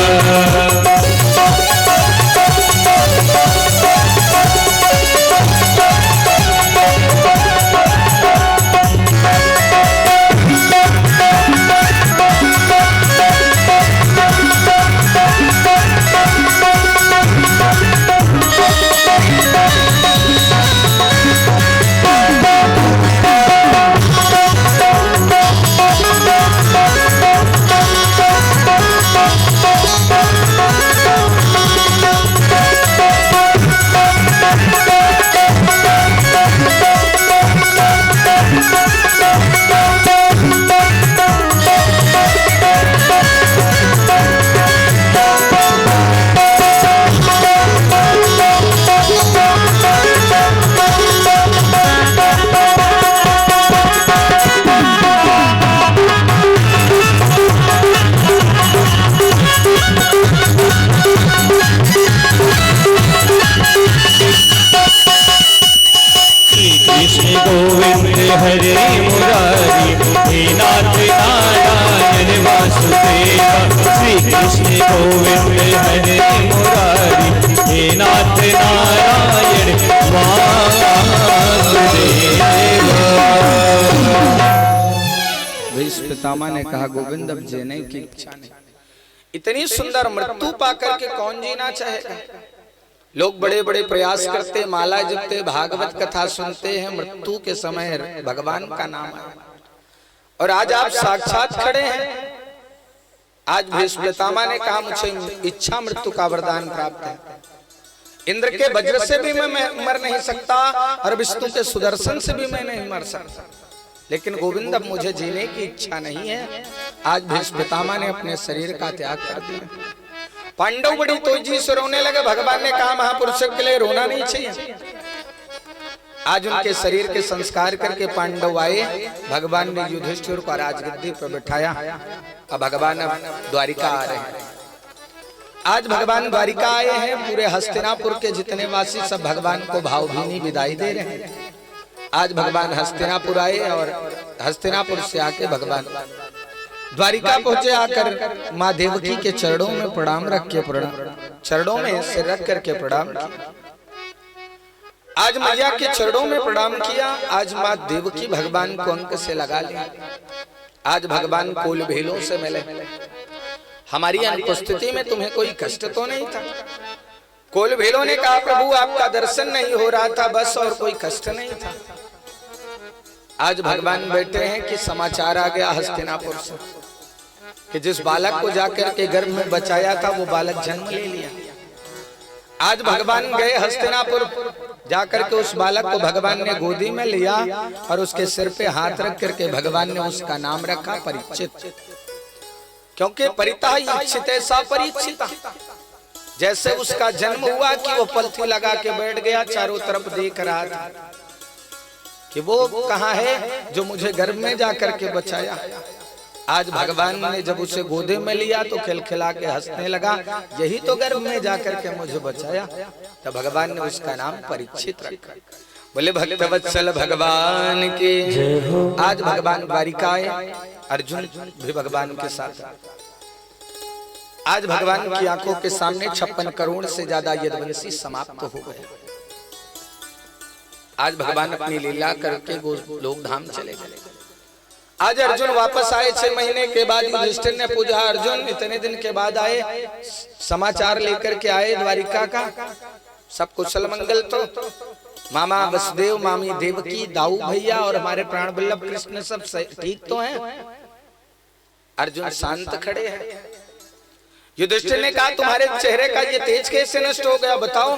गोविंद हरे मुरारी, हे नाथ नारायण वासुदेवा। श्री कृष्ण गोविंद हरे मुरारी, हे नाथ नारायण वासुदेवा। भीष्म पितामह ने कहा गोविंद अब जीने की इच्छा नहीं। इतनी सुंदर मृत्यु पाकर के कौन जीना चाहेगा। लोग बड़े बड़े प्रयास करते, माला जपते, भागवत कथा सुनते हैं, मृत्यु के समय भगवान का नाम आए। और आज आप साक्षात खड़े हैं। आज भीष्म पितामह ने कहा मुझे इच्छा मृत्यु का वरदान प्राप्त है। इंद्र के वज्र से भी मैं मर नहीं सकता और विष्णु के सुदर्शन से भी मैं नहीं मर सकता, लेकिन गोविंद अब मुझे जीने की इच्छा नहीं है। आज भीष्म पितामह ने अपने शरीर का त्याग कर दिया। पांडव बड़ी तेजी से रोने लगे। भगवान ने कहा महापुरुषों के लिए रोना नहीं चाहिए। आज उनके शरीर के संस्कार करके पांडव आए। भगवान ने युधिष्ठिर को राजगद्दी पर बिठाया। अब भगवान अब द्वारिका आ रहे हैं। आज भगवान द्वारिका आए हैं। पूरे हस्तिनापुर के जितने वासी सब भगवान को भावभीनी विदाई दे रहे हैं। आज भगवान हस्तिनापुर आए और हस्तिनापुर से आके भगवान द्वारिका पहुंचे। आकर माँ देवकी के चरणों में प्रणाम रख के चरणों में सिर रख करके प्रणाम किया। आज मैया के चरणों में प्रणाम किया। आज माँ देवकी भगवान को अंक से लगा ली। आज भगवान कोल भेलों से मिले। हमारी अनुपस्थिति में तुम्हें कोई कष्ट तो नहीं था? कोल भेलों ने कहा प्रभु आपका दर्शन नहीं हो रहा था बस, और कोई कष्ट नहीं था। आज भगवान बैठे हैं कि समाचार आ गया हस्तिनापुर से कि जिस बालक को जाकर के गर्भ में बचाया था वो बालक जन्म ले लिया। आज भगवान गए हस्तिनापुर, जाकर के उस बालक को भगवान ने गोदी में लिया और उसके सिर पे हाथ रख करके भगवान ने उसका नाम रखा परीक्षित। क्योंकि परिता इच्छित सा परीक्षित। जैसे उसका जन्म हुआ कि वो पलथी लगा के बैठ गया, चारों तरफ देख रहा था कि वो कहाँ है जो मुझे गर्भ में जाकर के बचाया। आज भगवान ने जब उसे गोदे में लिया तो खिलखिला के हंसने लगा, यही तो गर्भ में जाकर के मुझे बचाया। तो भगवान ने उसका नाम परीक्षित रखा। बोले भक्तवत्सल भगवान के। आज भगवान द्वारिका आए, अर्जुन भी भगवान के साथ। आज भगवान की आंखों के सामने 56 करोड़ से ज्यादा यदुवंशी समाप्त हो गए। आज भगवान अपनी लीला करके लोक धाम चले गए। आज अर्जुन वापस आए 6 महीने के बाद। युधिष्ठिर ने पूछा अर्जुन इतने दिन के बाद आए, समाचार लेकर के आए द्वारिका का, सब कुशल मंगल तो? मामा वसुदेव, मामी देवकी, दाऊ भैया और हमारे प्राण वल्लभ कृष्ण सब ठीक तो हैं? अर्जुन शांत खड़े हैं। युधिष्ठिर ने कहा तुम्हारे चेहरे का ये तेज कैसे नष्ट हो गया बताओ?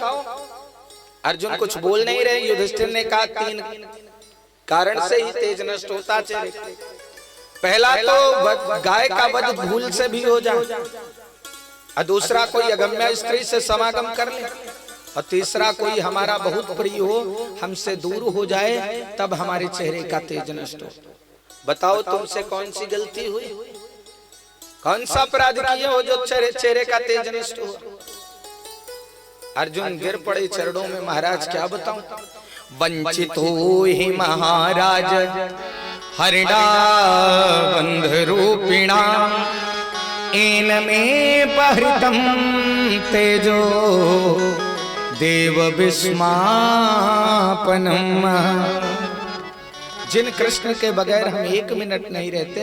अर्जुन कुछ बोल नहीं रहे। युधिष्ठिर ने कहा 3 कारण से ही तेज नष्ट होता चेहरे। पहला तो गाय का वध भूल से भी हो जाए, और दूसरा कोई अगम्य स्त्री से समागम कर ले, और तीसरा कोई हमारा बहुत प्रिय हो हमसे दूर हो जाए तब हमारे चेहरे का तेज नष्ट हो। बताओ तुमसे कौन सी गलती हुई, कौन सा अपराध किए हो जो चेहरे का तेज नष्ट हो? अर्जुन गिर पड़े चरणों में। महाराज क्या बताऊं, वंचित हो ही महाराज हरिणा बंध रूपिणा इन में बहृतम तेजो देव विस्मापनम। जिन कृष्ण के बगैर हम 1 मिनट नहीं रहते,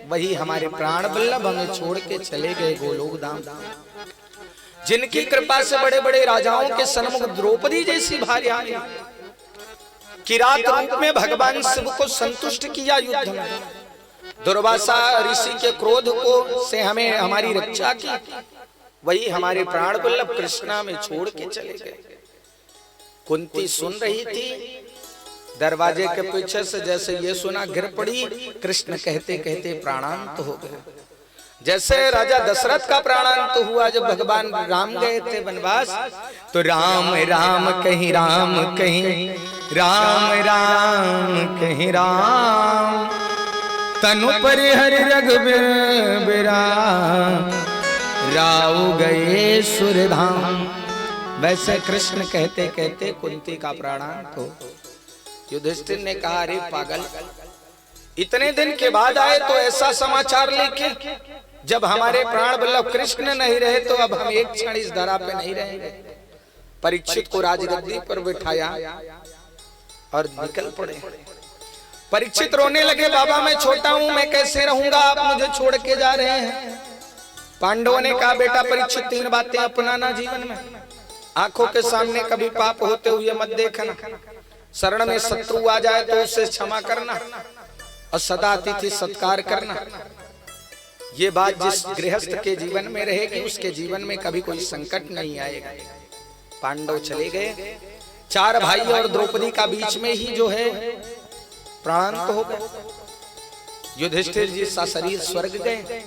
वही हमारे प्राण वल्लभ हमें छोड़ के चले गए गोलोक धाम। जिनकी कृपा से बड़े बड़े राजाओं के सन्मुख द्रौपदी जैसी भार्या ने किरात रूप में भगवान शिव को संतुष्ट किया युद्ध में। दुर्वासा ऋषि के क्रोध को से हमें हमारी रक्षा की, वही हमारे प्राण वल्लभ कृष्णा में छोड़ के चले गए। कुंती सुन रही थी दरवाजे के पीछे से, जैसे ये सुना गिर पड़ी। कृष्ण कहते कहते प्राणांत हो गए। जैसे राजा दशरथ का प्राणांत हुआ जब भगवान राम गए थे वनवास, तो राम राम कहीं राम कहीं राम राम कहीं राम तनु पर हरि रघुबीर बिराम राव गए सुरधाम। वैसे कृष्ण कहते कहते कुंती का प्राणांत हो। युधिष्ठिर ने कहा अरे पागल, इतने दिन के बाद आए तो ऐसा समाचार लेके, जब हमारे प्राण वल्लभ कृष्ण नहीं रहे तो अब हम एक क्षण इस धरा पे नहीं रहेंगे। परीक्षित को राजगद्दी पर बिठाया और निकल पड़े। परीक्षित रोने लगे, बाबा मैं छोटा हूं, मैं कैसे रहूंगा, आप मुझे छोड़ के जा रहे हैं। पांडवों ने कहा बेटा परीक्षित 3 बातें अपनाना जीवन में। आंखों के सामने कभी पाप होते हुए मत देखना। शरण में शत्रु आ जाए तो उसे क्षमा करना और सदा अतिथि सत्कार करना। ये बात जिस गृहस्थ के जीवन में रहेगी उसके जीवन में कभी कोई संकट नहीं आएगा। पांडव चले गए, 4 भाई और द्रौपदी का बीच में ही जो है प्राणांत हो गए। युधिष्ठिर जी सशरीर स्वर्ग गए।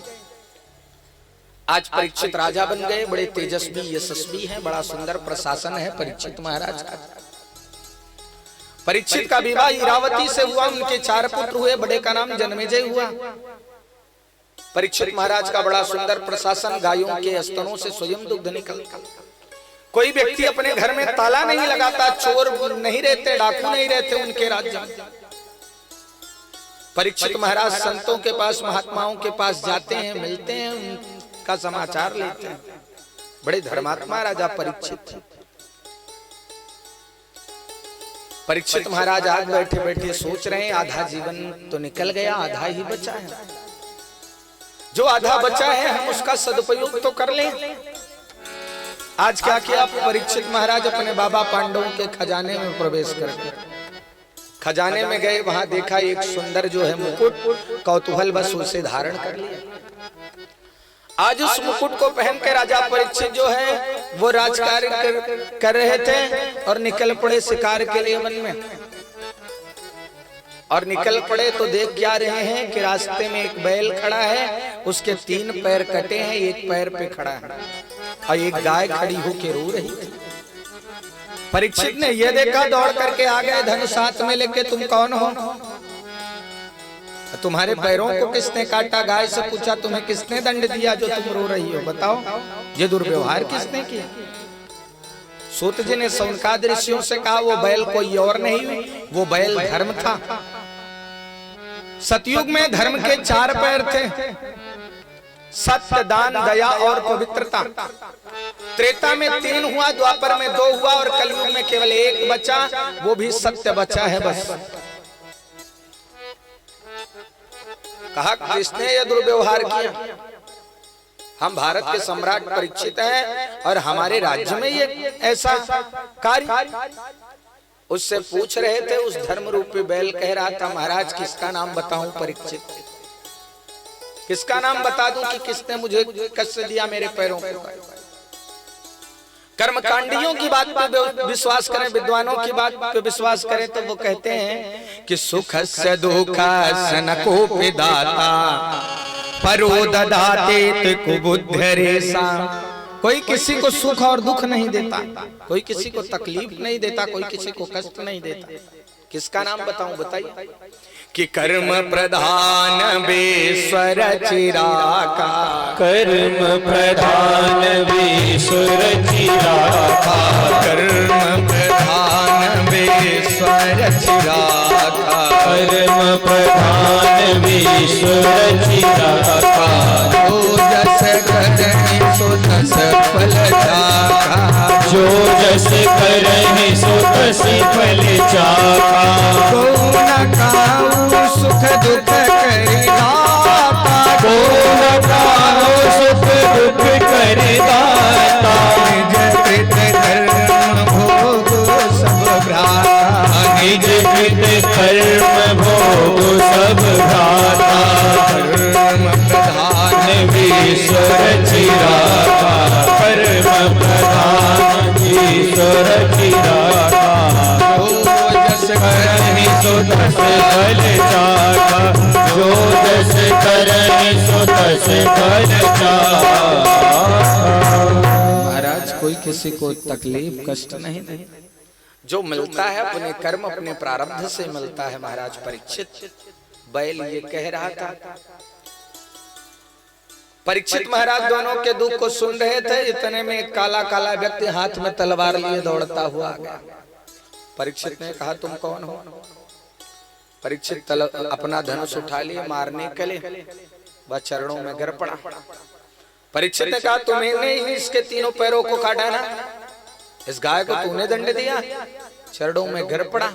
आज परीक्षित राजा बन गए, बड़े तेजस्वी यशस्वी हैं, बड़ा सुंदर प्रशासन है परीक्षित महाराज का। परीक्षित का विवाह इरावती से हुआ, उनके 4 पुत्र हुए, बड़े का नाम जन्मेजय हुआ। परीक्षित महाराज का बड़ा सुंदर प्रशासन, गायों के स्तनों से स्वयं दुग्ध निकलता। कोई व्यक्ति अपने घर में ताला नहीं लगाता, चोर नहीं रहते, डाकू नहीं रहते उनके राज्य में। परीक्षित महाराज संतों के पास, महात्माओं के पास जाते हैं, मिलते हैं, उनका समाचार लेते हैं। बड़े धर्मात्मा राजा परीक्षित। परीक्षित महाराज आज बैठे बैठे सोच रहे हैं, आधा जीवन तो निकल गया, आधा ही बचा है। जो आधा बचा है हम उसका सदुपयोग तो कर लें। आज क्या किया परीक्षित महाराज, अपने बाबा पांडवों के खजाने में प्रवेश कर गए। खजाने में गए, वहां देखा एक सुंदर जो है मुकुट, कौतूहल बस उसे धारण कर लिया। आज उस मुकुट को पहन के राजा परीक्षित जो है वो राजकार्य कर रहे थे और निकल पड़े शिकार के लिए वन में। और निकल पड़े तो देख क्या रहे हैं कि रास्ते में एक बैल खड़ा है, उसके 3 पैर कटे हैं, एक पैर पे खड़ा है और एक गाय खड़ी होके रो रही थी। परीक्षित ने यह देखा, दौड़ करके आ गए, धनुष हाथ में लेके, तुम कौन हो? तुम्हारे पैरों को किसने काटा? गाय से पूछा, तुम्हें किसने दंड दिया जो तुम रो रही हो? बताओ, ये दुर्व्यवहार किसने किया? सूत जी ने सौनकादि ऋषियों से कहा, वो बैल कोई और नहीं, वो बैल धर्म था। सतयुग में धर्म के 4 पैर थे, सत्य, दान, दया और पवित्रता। त्रेता में 3 हुआ, द्वापर में 2 हुआ और कलयुग में केवल 1 बचा, वो भी सत्य बचा है बस। कहा किसने यह दुर्व्यवहार किया? हम भारत के सम्राट परीक्षित हैं और हमारे राज्य में ये ऐसा कार्य। उससे पूछ रहे थे, उस धर्म रूपी बैल कह रहा था, महाराज किसका नाम बताऊं परीक्षित, किसका नाम बता दूं कि किसने मुझे कष्ट दिया मेरे पैरों को? कर्मकांडियों की बात पे विश्वास करें, विद्वानों की बात पे विश्वास करें तो वो कहते हैं कि सुख से दुख सनको पिदाता परो ददाते कुबुद्धि रेसा। कोई किसी को सुख और दुख नहीं देता, कोई किसी को तकलीफ नहीं देता, कोई किसी को कष्ट नहीं देता। किसका नाम बताऊं? बताइए। कि कर्म प्रधान बेस्वर चिराका, कर्म प्रधान विश्वर चिराका, कर्म प्रधान बेस्वर चिराका, कर्म प्रधान विश्वर चिराका। जो जस करहि सो तस फल चाखा, जो जस करहि सो तस फल चाखा। को न काऊ सुख दुख करि दाता, को न काऊ सुख दुख करि दाता। निज कृत कर्म भोग सब भ्राता, निज कृत कर्म भोग सब भ्राता। कर्म प्रधान ईश्वर चिराका, कर्म प्रधान ईश्वर चिराका। जो जस करहि सो तस फल चाखा, जो जस करहि सो तस फल चाखा। महाराज कोई किसी को तकलीफ कष्ट नहीं देता, जो मिलता है अपने कर्म अपने प्रारब्ध से मिलता है। महाराज परीक्षित बैल ये कह रहा था। परीक्षित महाराज दोनों के दुख को सुन रहे थे, इतने में एक काला काला व्यक्ति हाथ में तलवार लिए दौड़ता हुआ आ गया। परीक्षित ने कहा, तुम कौन हो? परीक्षित अपना धनुष उठा लिए मारने के लिए, वह चरणों में गिर पड़ा। परीक्षित ने कहा, तुम्हें ही इसके 3 पैरों को काटा ना, इस गाय को तूने दंड दिया? चरणों में गिर पड़ा।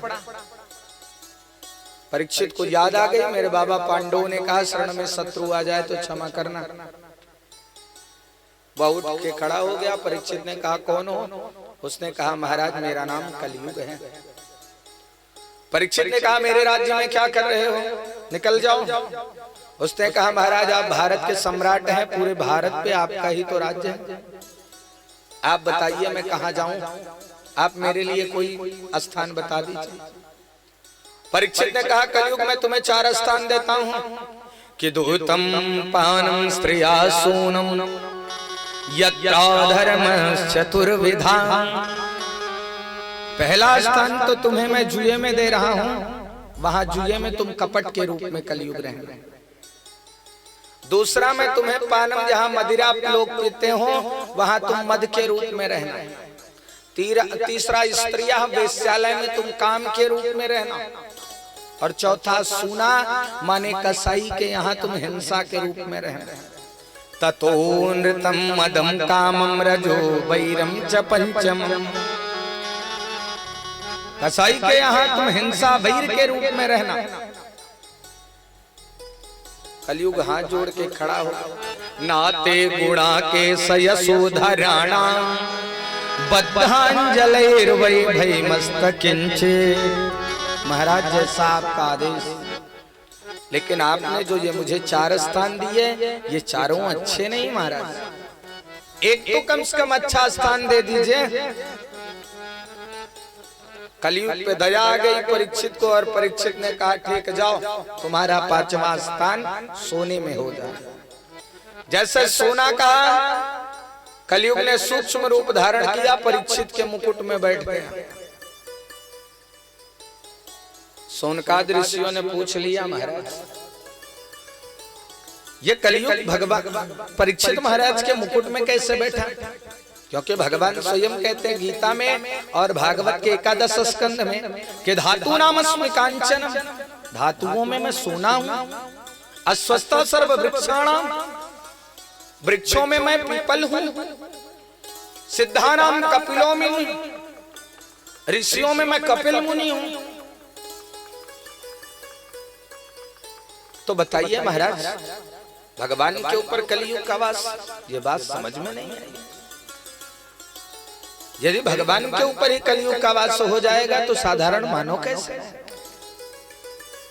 परीक्षित को याद आ गई, मेरे बाबा पांडवों ने कहा शरण में शत्रु आ जाए तो क्षमा करना। वह उठ के खड़ा हो गया। परीक्षित ने कहा, कौन हो? उसने कहा महाराज मेरा नाम कलयुग है। परीक्षित ने कहा मेरे राज्य में क्या कर रहे हो, निकल जाओ। उसने कहा महाराज आप भारत के सम्राट हैं, पूरे भारत पे आपका ही तो राज्य है, आप बताइए मैं कहाँ जाऊं, आप मेरे लिए कोई स्थान बता दीजिए। परीक्षित ने कहा कलयुग में तुम्हें 4 स्थान देता हूं कि दूतम पानम स्त्रिया सोनम यत्राधर्म चतुर्विधा। पहला स्थान तो तुम्हें मैं जुए में दे रहा हूं, वहां जुए में तुम कपट के रूप में कलयुग रहना। दूसरा मैं तुम्हें पानम, जहां मदिरा लोग पीते हो वहां तुम मद के रूप में रहना। तीसरा स्त्रियां, वेश्यालय में तुम काम के रूप में रहना। और चौथा सूना माने कसाई के यहाँ तुम हिंसा के रूप में रहना। ततो नृतम मदम कामम रजो वैरम च पंचमम। कसाई के यहाँ तुम हिंसा वैर के रूप में रहना। कलयुग हाथ जोड़ के खड़ा हो, नाते गुणा के सयसोधराणा बद्धांजलैर वै भय मस्तकिंचे। महाराज जैसा आपका आदेश, लेकिन आपने जो ये मुझे 4 स्थान दिए ये चारों अच्छे नहीं महाराज, एक तो कम से कम अच्छा स्थान दे दीजिए। कलयुग पे दया आ गई परीक्षित को, और परीक्षित ने कहा ठीक जाओ तुम्हारा 5वां स्थान सोने में हो जाए। जैसे सोना का कलयुग ने सूक्ष्म रूप धारण किया, परीक्षित के मुकुट में बैठ गया। सोनकाद ऋषियों ने पूछ लिया महाराज ये कलयुग भगवान परीक्षित महाराज के मुकुट में कैसे बैठा, क्योंकि भगवान स्वयं कहते हैं गीता में और भागवत के 11 स्कंद में कि धातु नामस्मि कांचन, धातुओं में मैं सोना हूं। अस्वस्था सर्व वृक्षाणाम, वृक्षों में मैं पीपल हूं। सिद्धानाम कपिलो में हूं, ऋषियों में मैं कपिल मुनि हूं। तो बताइए महाराज भगवान के ऊपर कलयुग का वास, ये बात समझ में नहीं आई। यदि भगवान के ऊपर ही कलयुग का वास हो जाएगा तो साधारण मानो कैसे।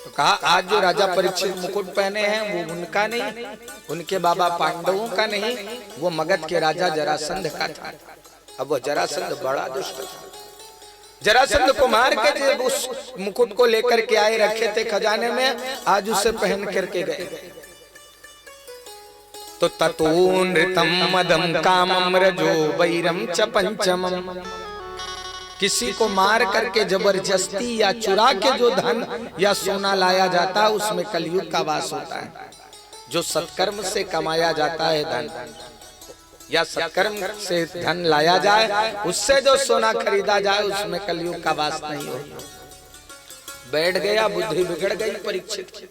तो कहा आज जो राजा परीक्षित मुकुट पहने हैं वो उनका नहीं, उनके बाबा पांडवों का नहीं, वो मगध के राजा जरासंध का था। अब वो जरासंध बड़ा दुष्ट था। जरासंध को मार के जब उस मुकुट को लेकर के आए रखे थे खजाने में, आज उसे पहन करके गए। तो ततो नृतम मदम कामम रजो वैरम च पंचमम। किसी को मार करके जबरदस्ती या चुरा के जो धन या सोना लाया जाता है उसमें कलयुग का वास होता है। जो सत्कर्म से कमाया जाता है धन या सत्कर्म से धन लाया जाए, उससे जो सोना खरीदा जाए उसमें कलयुग का वास नहीं होता। बैठ गया, बुद्धि बिगड़ गई परीक्षित की।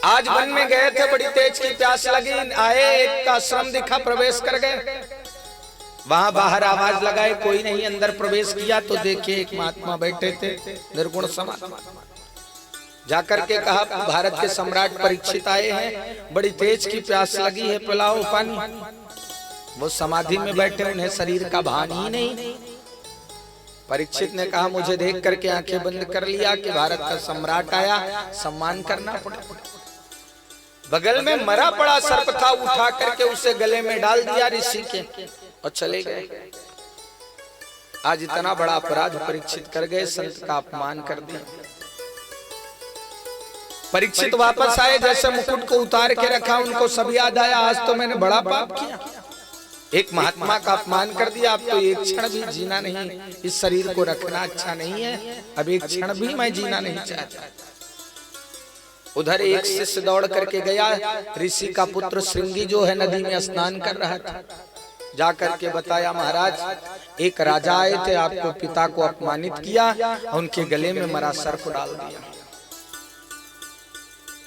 आज वन में गए थे, बड़ी तेज की प्यास लगी, आए एक का आश्रम दिखा, प्रवेश कर गए। वहां बाहर आवाज लगाए, कोई नहीं, अंदर प्रवेश किया तो देखिए एक महात्मा बैठे थे, निर्गुण समात्मा। जाकर के कहा भारत के सम्राट परीक्षित आए हैं, बड़ी तेज की प्यास लगी है, पिलाओ पानी। वो समाधि में बैठे, उन्हें शरीर का भान ही नहीं। परीक्षित ने कहा मुझे देख करके आंखें बंद कर लिया कि भारत का सम्राट आया, सम्मान करना पड़ेगा। बगल में मरा पड़ा सर्प था, उठा करके उसे गले में डाल दिया ऋषि के और चले गए। आज इतना बड़ा अपराध परीक्षित कर गए, संत का अपमान कर दिया। परीक्षित वापस आए, जैसे मुकुट को उतार के रखा, उनको सब याद आया आज तो मैंने बड़ा पाप किया, एक महात्मा का अपमान कर दिया। अब तो एक क्षण भी जीना नहीं, इस शरीर को रखना अच्छा नहीं है, अब एक क्षण भी मैं जीना नहीं चाहता। उधर एक शिष्य दौड़ करके गया, ऋषि का पुत्र श्रृंगी जो है नदी में स्नान कर रहा था। जाकर के बताया महाराज एक राजा आए थे, आपको पिता को अपमानित किया, उनके गले में मरा सर्प डाल दिया।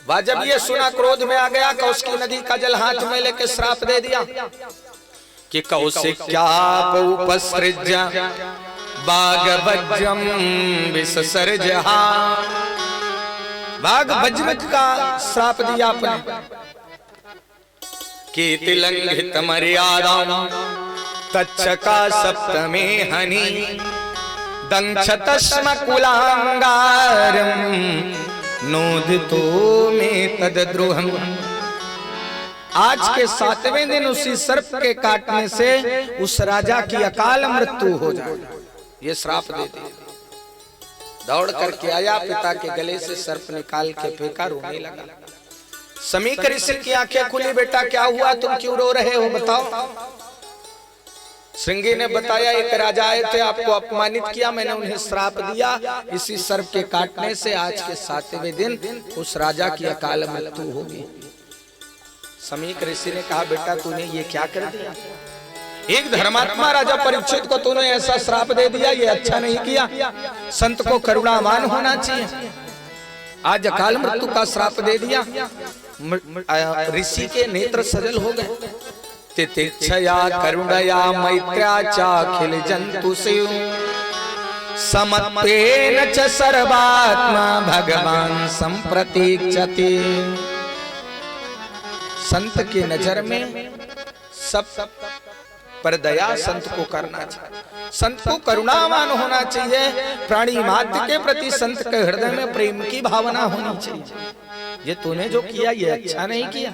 वह जब ये सुना क्रोध में आ गया, कौशिकी नदी का जल हाथ में लेके श्राप दे दिया कि कौशिक्याप उपसृज्य बागवज्रम विससर्जहा। बाघ वज्र का श्राप दिया आपने। कीर्ति लंघित मर्यादा तच्छका सप्तमे हनि दंक्षतस्म कुलांगारम नोदितो में तद्द्रोहम। आज के 7वें दिन उसी सर्प के काटने से उस राजा की अकाल मृत्यु हो जाए, ये श्राप दे दिया। दौड़ करके आया, पिता के गले से सर्प निकाल के फेंका, रोने लगा। समीक ऋषि की आंखें खुली, बेटा क्या हुआ, तुम क्यों रो रहे हो, बताओ। श्रृंगी ने बताया, एक राजा आए थे, आपको अपमानित किया, मैंने उन्हें श्राप दिया, इसी सर्प के काटने से आज के 7वें दिन उस राजा की अकाल मृत्यु होगी। समीक ऋषि ने कहा, बेटा तूने ये क्या कर दिया, एक धर्मात्मा राजा परीक्षित को तूने ऐसा श्राप दे दिया, ये अच्छा नहीं किया। संत को करुणावान होना चाहिए, आज अकाल मृत्यु का श्राप दे दिया। ऋषि के नेत्र सजल हो गए। तितिक्षया करुणया मैत्र्या चाखिल जंतु सेव समत्वेन च सर्वात्मा भगवान संप्रतीक्षति। संत की नजर में सब पर दया संत को करना चाहिए, संत को करुणावान होना चाहिए, प्राणी मात्र के प्रति संत के हृदय में प्रेम की भावना होनी चाहिए। ये तूने जो किया ये अच्छा नहीं किया।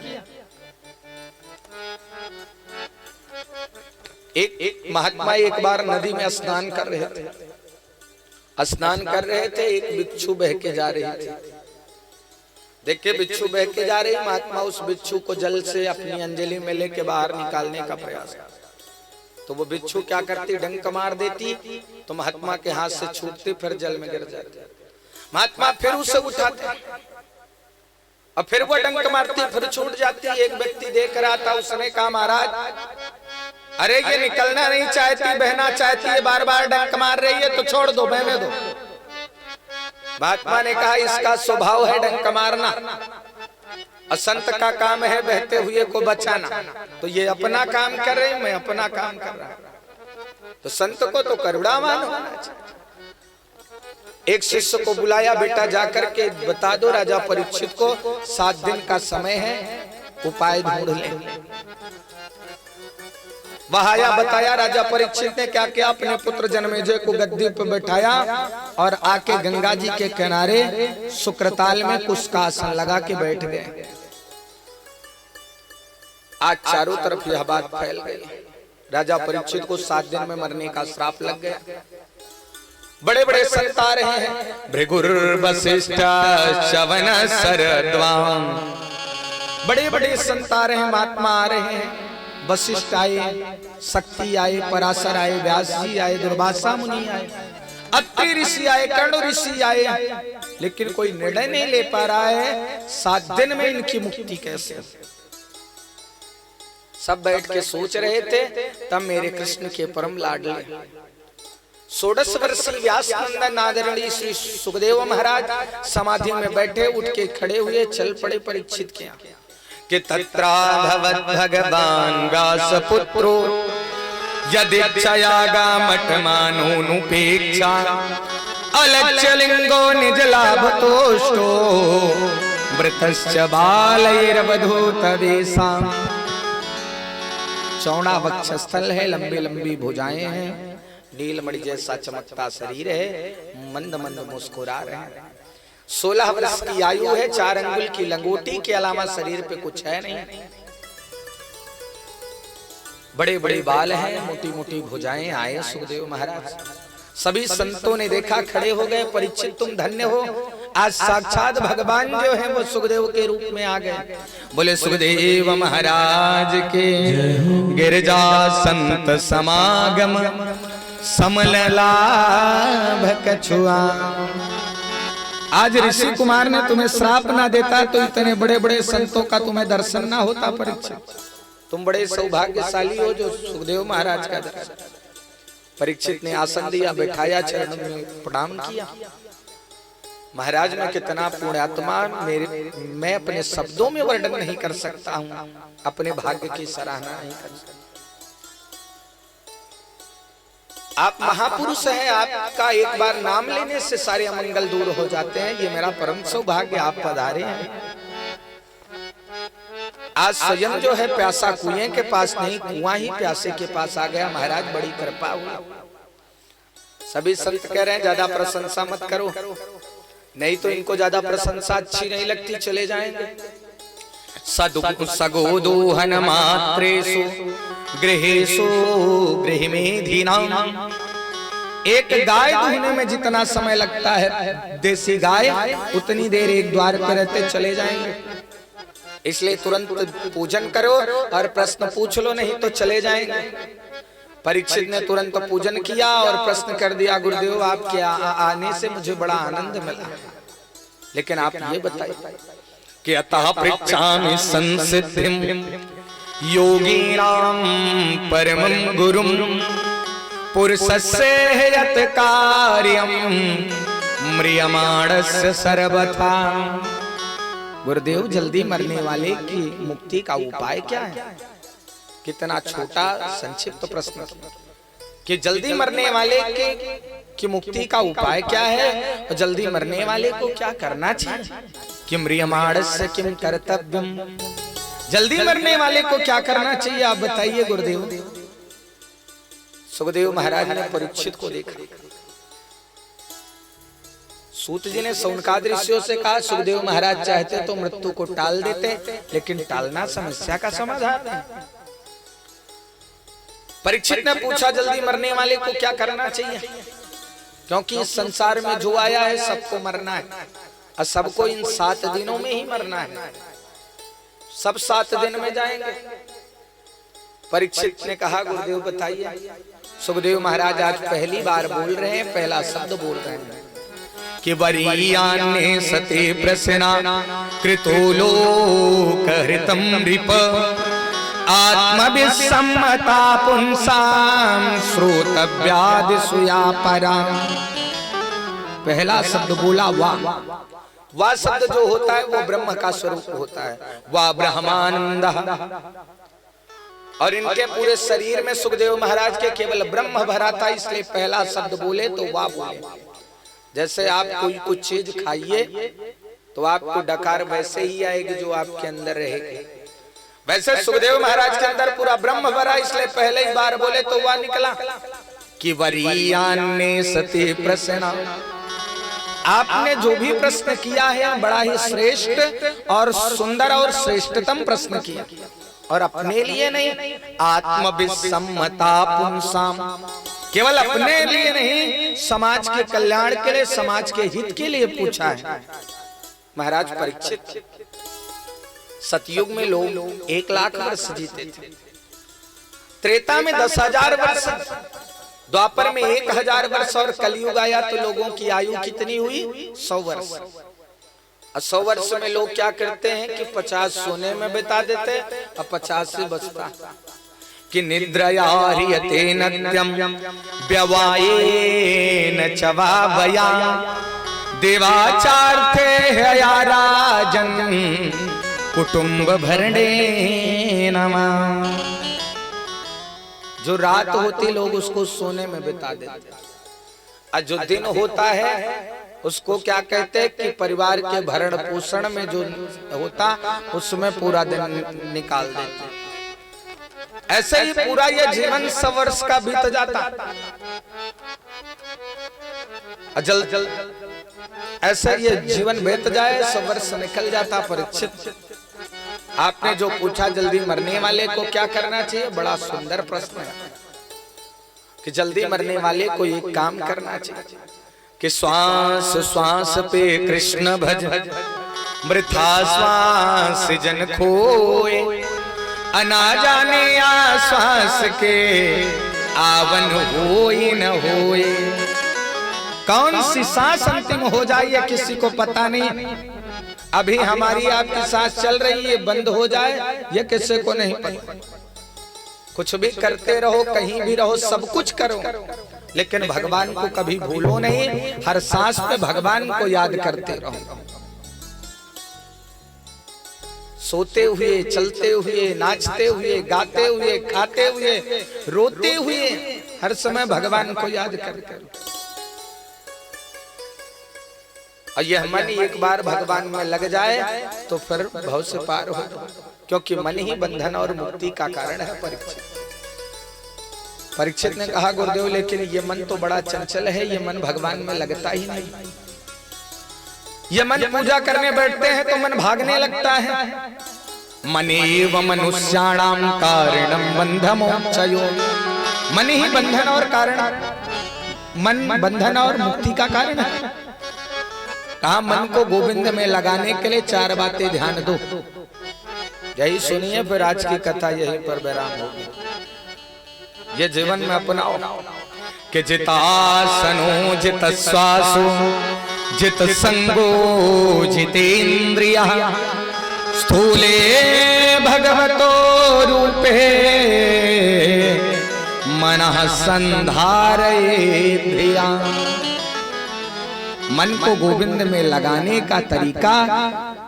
एक महात्मा एक बार नदी में स्नान कर रहे थे, स्नान कर रहे थे, एक बिच्छू बह के जा रही थी। देखिए बिच्छू बह के जा रही, महात्मा उस बिच्छू को जल से अपनी अंजलि में लेके बाहर निकालने का प्रयास करते, तो वो बिच्छू क्या करती, डंक मार देती, तो महात्मा के हाथ से छूटती, फिर जल में गिर जाती। महात्मा फिर उसे उठाते और फिर वो डंक मारती, फिर छूट जाती। एक व्यक्ति देख रहा था, उसने कहा, महाराज अरे ये निकलना नहीं चाहती, बहना चाहती है, बार बार डंक मार रही है, तो छोड़ दो, बहने दो। महात्मा ने कहा, इसका स्वभाव है डंक मारना, असंत का काम है बहते हुए को बचाना, तो ये अपना काम कर रहे, मैं अपना काम कर रहा हूं। तो संत को तो करुणावान होना चाहिए। एक शिष्य को बुलाया, बेटा जाकर के बता दो राजा परीक्षित को 7 दिन का समय है, उपाय ढूंढ ले। वहां बताया, राजा परीक्षित ने क्या किया, अपने पुत्र जन्मेजय को गद्दी पर बैठाया और आके गंगा जी के किनारे शुक्रताल में कुश का आसन लगा के बैठ गए। आज चारों तरफ यह बात फैल गई, राजा परीक्षित को 7 दिन में मरने का श्राप लग गया। बड़े बड़े संत आ रहे हैं, भृगुर वशिष्ठ शवन सरद्वाम, बड़े बड़े संत आ रहे हैं, महात्मा आ रहे हैं। वशिष्ठ आए, शक्ति आए, पराशर आए, व्यास जी आए, दुर्वासा मुनि आए, अत्रि ऋषि आए, कर्ण ऋषि आए, लेकिन कोई निर्णय नहीं ले पा रहा है 7 दिन में इनकी मुक्ति कैसे। सब बैठ के सोच रहे थे, तब मेरे कृष्ण के परम लाडले 16 वर्षीय व्यास नंदन आदरणीय श्री सुखदेव महाराज समाधि में बैठे, उठ के खड़े हुए, चल पड़े परीक्षित के यहाँ कि तत्रा भवत् भगवान व्यासपुत्रो यदिच्छयागामठमानोनुपेक्षा अलक्ष्यलिंगो निजलाभतोष्टो वृतश्च बालैर्वधूतवेषाम्। चौड़ा वक्षस्थल है, लंबी लंबी भुजाएं हैं, नीलमणि जैसा चमकता शरीर है, मंद मंद मुस्कुरा रहे हैं। 16 वर्ष की आयु है, 4 अंगुल की लंगोटी के अलावा शरीर पे कुछ है नहीं। बड़े बड़े बाल हैं, मोटी मोटी भुजाएं। आए सुखदेव महाराज, सभी संतों ने देखा, खड़े हो गए। परीक्षित तुम धन्य हो, आज साक्षात भगवान जो है वो सुखदेव के रूप में आ गए। बोले सुखदेव महाराज के गिरजा संत समागम समल लाभ कछुआ। आज ऋषि कुमार ने तुम्हें श्राप ना देता तो इतने बड़े बड़े संतों का तुम्हें दर्शन ना होता। परीक्षित तुम बड़े सौभाग्यशाली हो जो सुखदेव महाराज का दर्शन। परीक्षित ने आसन दिया, बैठाया, चरण में प्रणाम किया। महाराज मैं कितना पुण्यात्मा, मैं अपने शब्दों में वर्णन नहीं कर सकता हूँ, अपने भाग्य की सराहना नहीं कर सकता। आप महापुरुष हैं, आपका एक बार नाम लेने से सारे अमंगल दूर हो जाते हैं। ये मेरा परम सौभाग्य, आप पधारे हैं। आज स्वयं जो है प्यासा कुएं के पास नहीं, कुआं ही प्यासे के पास आ गया। महाराज बड़ी कृपा हुई। सभी संत कह रहे हैं ज्यादा प्रशंसा मत करो, नहीं तो इनको ज्यादा प्रशंसा अच्छी नहीं लगती, चले जाएंगे। सगोदोहन मात्रेषु गृहेषु गृहमेधिनाम्। एक गाय दूहने में जितना समय लगता है देसी गाय, उतनी देर एक द्वार पर रहते चले जाएंगे। इसलिए तुरंत पूजन करो और प्रश्न पूछ लो, नहीं तो चले जाएंगे। परीक्षित ने तुरंत पूजन किया और प्रश्न कर दिया, गुरुदेव आपके आने से मुझे बड़ा आनंद मिला, लेकिन आप ये बताइए कि अतः पृच्छामि संसिद्धिं योगिनां परमं गुरुं पुरुषस्य यत् कार्यं म्रियमाणस्य सर्वथा। गुरुदेव जल्दी मरने वाले की मुक्ति का उपाय क्या है? कितना छोटा संक्षिप्त प्रश्न कि जल्दी मरने वाले की मुक्ति का उपाय क्या है और जल्दी मरने वाले को क्या करना चाहिए? किम म्रियमाणस्य किम कर्तव्यम। जल्दी मरने वाले को क्या करना चाहिए आप बताइए गुरुदेव। सुखदेव महाराज ने परीक्षित को देखा। सूत जी ने शौनकादि ऋषियों से कहा, सुखदेव महाराज चाहते तो मृत्यु को टाल देते, लेकिन टालना समस्या का समाधान है। परीक्षित ने पूछा जल्दी मरने वाले को क्या करना चाहिए, क्योंकि इस संसार में जो आया है सबको मरना है और सबको इन 7 दिनों में ही मरना है। सब 7 दिन में जाएंगे। परीक्षित ने कहा, गुरुदेव बताइए। सुखदेव महाराज आज पहली बार बोल रहे हैं, पहला शब्द बोल रहे हैं कि वरीयान्ये सते प्रसन्ना कृतो लोकहृतं नृप आत्मविसम्मता पुंसां श्रोतव्यादिषु या परा। पहला शब्द बोला वाह। वाह शब्द जो होता है वो ब्रह्म का स्वरूप होता है, वाह ब्रह्मानंद। और इनके पूरे शरीर में सुखदेव महाराज के केवल ब्रह्म भरा था, इसलिए पहला शब्द बोले तो वाह बोले। जैसे आप कोई कुछ चीज खाइए तो आपको डकार वैसे ही आएगी जो आपके अंदर रहेगी, वैसे सुखदेव महाराज के अंदर पूरा ब्रह्म भरा, इसलिए पहले ही बार बोले तो वाह निकला कि वरीयान्ये सते प्रसन्ना। आपने जो भी प्रश्न किया है बड़ा ही श्रेष्ठ और सुंदर और श्रेष्ठतम प्रश्न किया, और अपने लिए नहीं, आत्मविसम्मता पुंसां। केवल अपने लिए नहीं, समाज के कल्याण के लिए, समाज के हित के लिए पूछा है। महाराज परीक्षित, सतयुग में लोग 1 लाख वर्ष जीते थे, त्रेता में 10,000 वर्ष, द्वापर में 1,000 वर्ष और कलयुग आया तो लोगों की आयु कितनी हुई? 100 वर्ष। 100 वर्ष में लोग क्या करते हैं कि 50 सोने में बिता देते और 50 से बचता। कि निद्रया ह्रियते नत्यं व्यवायेन च वा वया देवाचार्थे हया राजन् कुटुंब भरणे नमः। जो रात होती लोग उसको सोने में बिता देते, और जो दिन होता है उसको क्या कहते हैं कि परिवार के भरण पोषण में जो होता उसमें पूरा दिन निकाल देते। ऐसे ही पूरा ये जीवन 100 वर्ष का बीत जाता। जल ऐसे ये जीवन बीत जाए, 100 वर्ष निकल जाता। परीक्षित, आपने जो पूछा जल्दी मरने वाले को क्या करना चाहिए, बड़ा सुंदर प्रश्न है कि जल्दी मरने वाले को एक काम करना चाहिए कि श्वास श्वास पे कृष्ण भज मृथा श्वास जन खोए अना जाने आश्वास के आवन होए न होए। कौन सी सांस अंतिम हो जाए ये किसी को पता नहीं। अभी हमारी आपकी सांस चल रही है, बंद हो जाए ये किसी को नहीं पता। कुछ भी करते रहो, कहीं भी रहो, सब कुछ करो, लेकिन भगवान को कभी भूलो नहीं। हर सांस पे भगवान को याद करते रहो। सोते हुए, चलते हुए, नाचते हुए, गाते हुए, खाते हुए, रोते हुए, हर समय भगवान को याद करते रहो। और यह मन एक बार भगवान में लग जाए तो फिर भव से पार हो, क्योंकि मन ही बंधन और मुक्ति का कारण है। परीक्षित ने कहा गुरुदेव लेकिन ये मन तो बड़ा चंचल है, ये मन भगवान में लगता ही नहीं। ये मन पूजा करने बैठते हैं तो मन भागने लगता है। मनेव मनुष्याणाम कारणम बंधमोक्षयो, मन ही बंधन और कारण, मन बंधन और मुक्ति का कारण है। कहा मन को गोविंद में लगाने के लिए 4 बातें ध्यान दो। यही सुनिए फिर आज की कथा यहीं पर विराम होगी। ये जीवन में अपनाओ कि जितासनो जित श्वासो जित संगो जितेन्द्रियः स्थूले भगवतो रूपे मनः संधारयेत् धिया। मन को गोविंद में लगाने का तरीका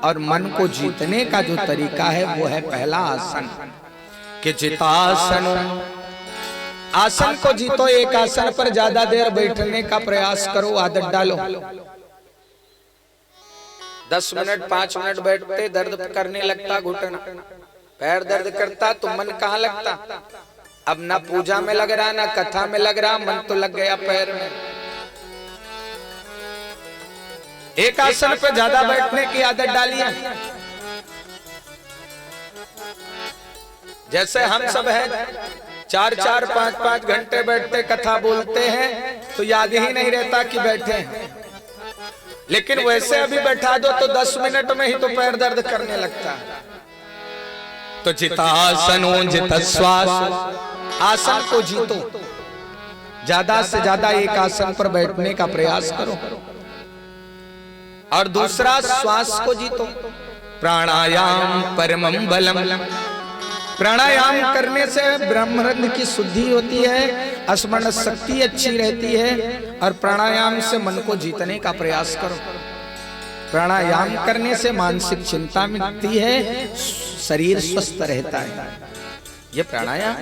और मन को जीतने का जो तरीका है वो है पहला आसन, कि जितासनो, आसन को जीतो। एक आसन पर ज्यादा देर बैठने का प्रयास करो, आदत डालो। 10 मिनट 5 मिनट बैठते दर्द करने लगता, घुटना पैर दर्द करता तो मन कहाँ लगता। अब ना पूजा में लग रहा ना कथा में लग रहा, मन तो लग गया पैर में। एक आसन पर ज्यादा बैठने की आदत डालिए। जैसे हम सब हैं 4-4 5-5 घंटे बैठते कथा बोलते हैं तो याद ही नहीं रहता कि बैठे हैं, लेकिन वैसे अभी बैठा दो तो 10 मिनट में ही तो पैर दर्द करने लगता है। तो जितासनो जित श्वास, आसन को जीतो, ज्यादा से ज्यादा एक आसन पर बैठने का प्रयास करो। और दूसरा श्वास को जीतो। प्राणायाम परमं बलम, प्राणायाम करने से ब्रह्मरंध्र की शुद्धि होती है, स्मरण शक्ति अच्छी रहती है। और प्राणायाम से मन को जीतने का प्रयास करो। प्राणायाम करने से मानसिक चिंता मिटती है, शरीर स्वस्थ रहता है। ये प्राणायाम।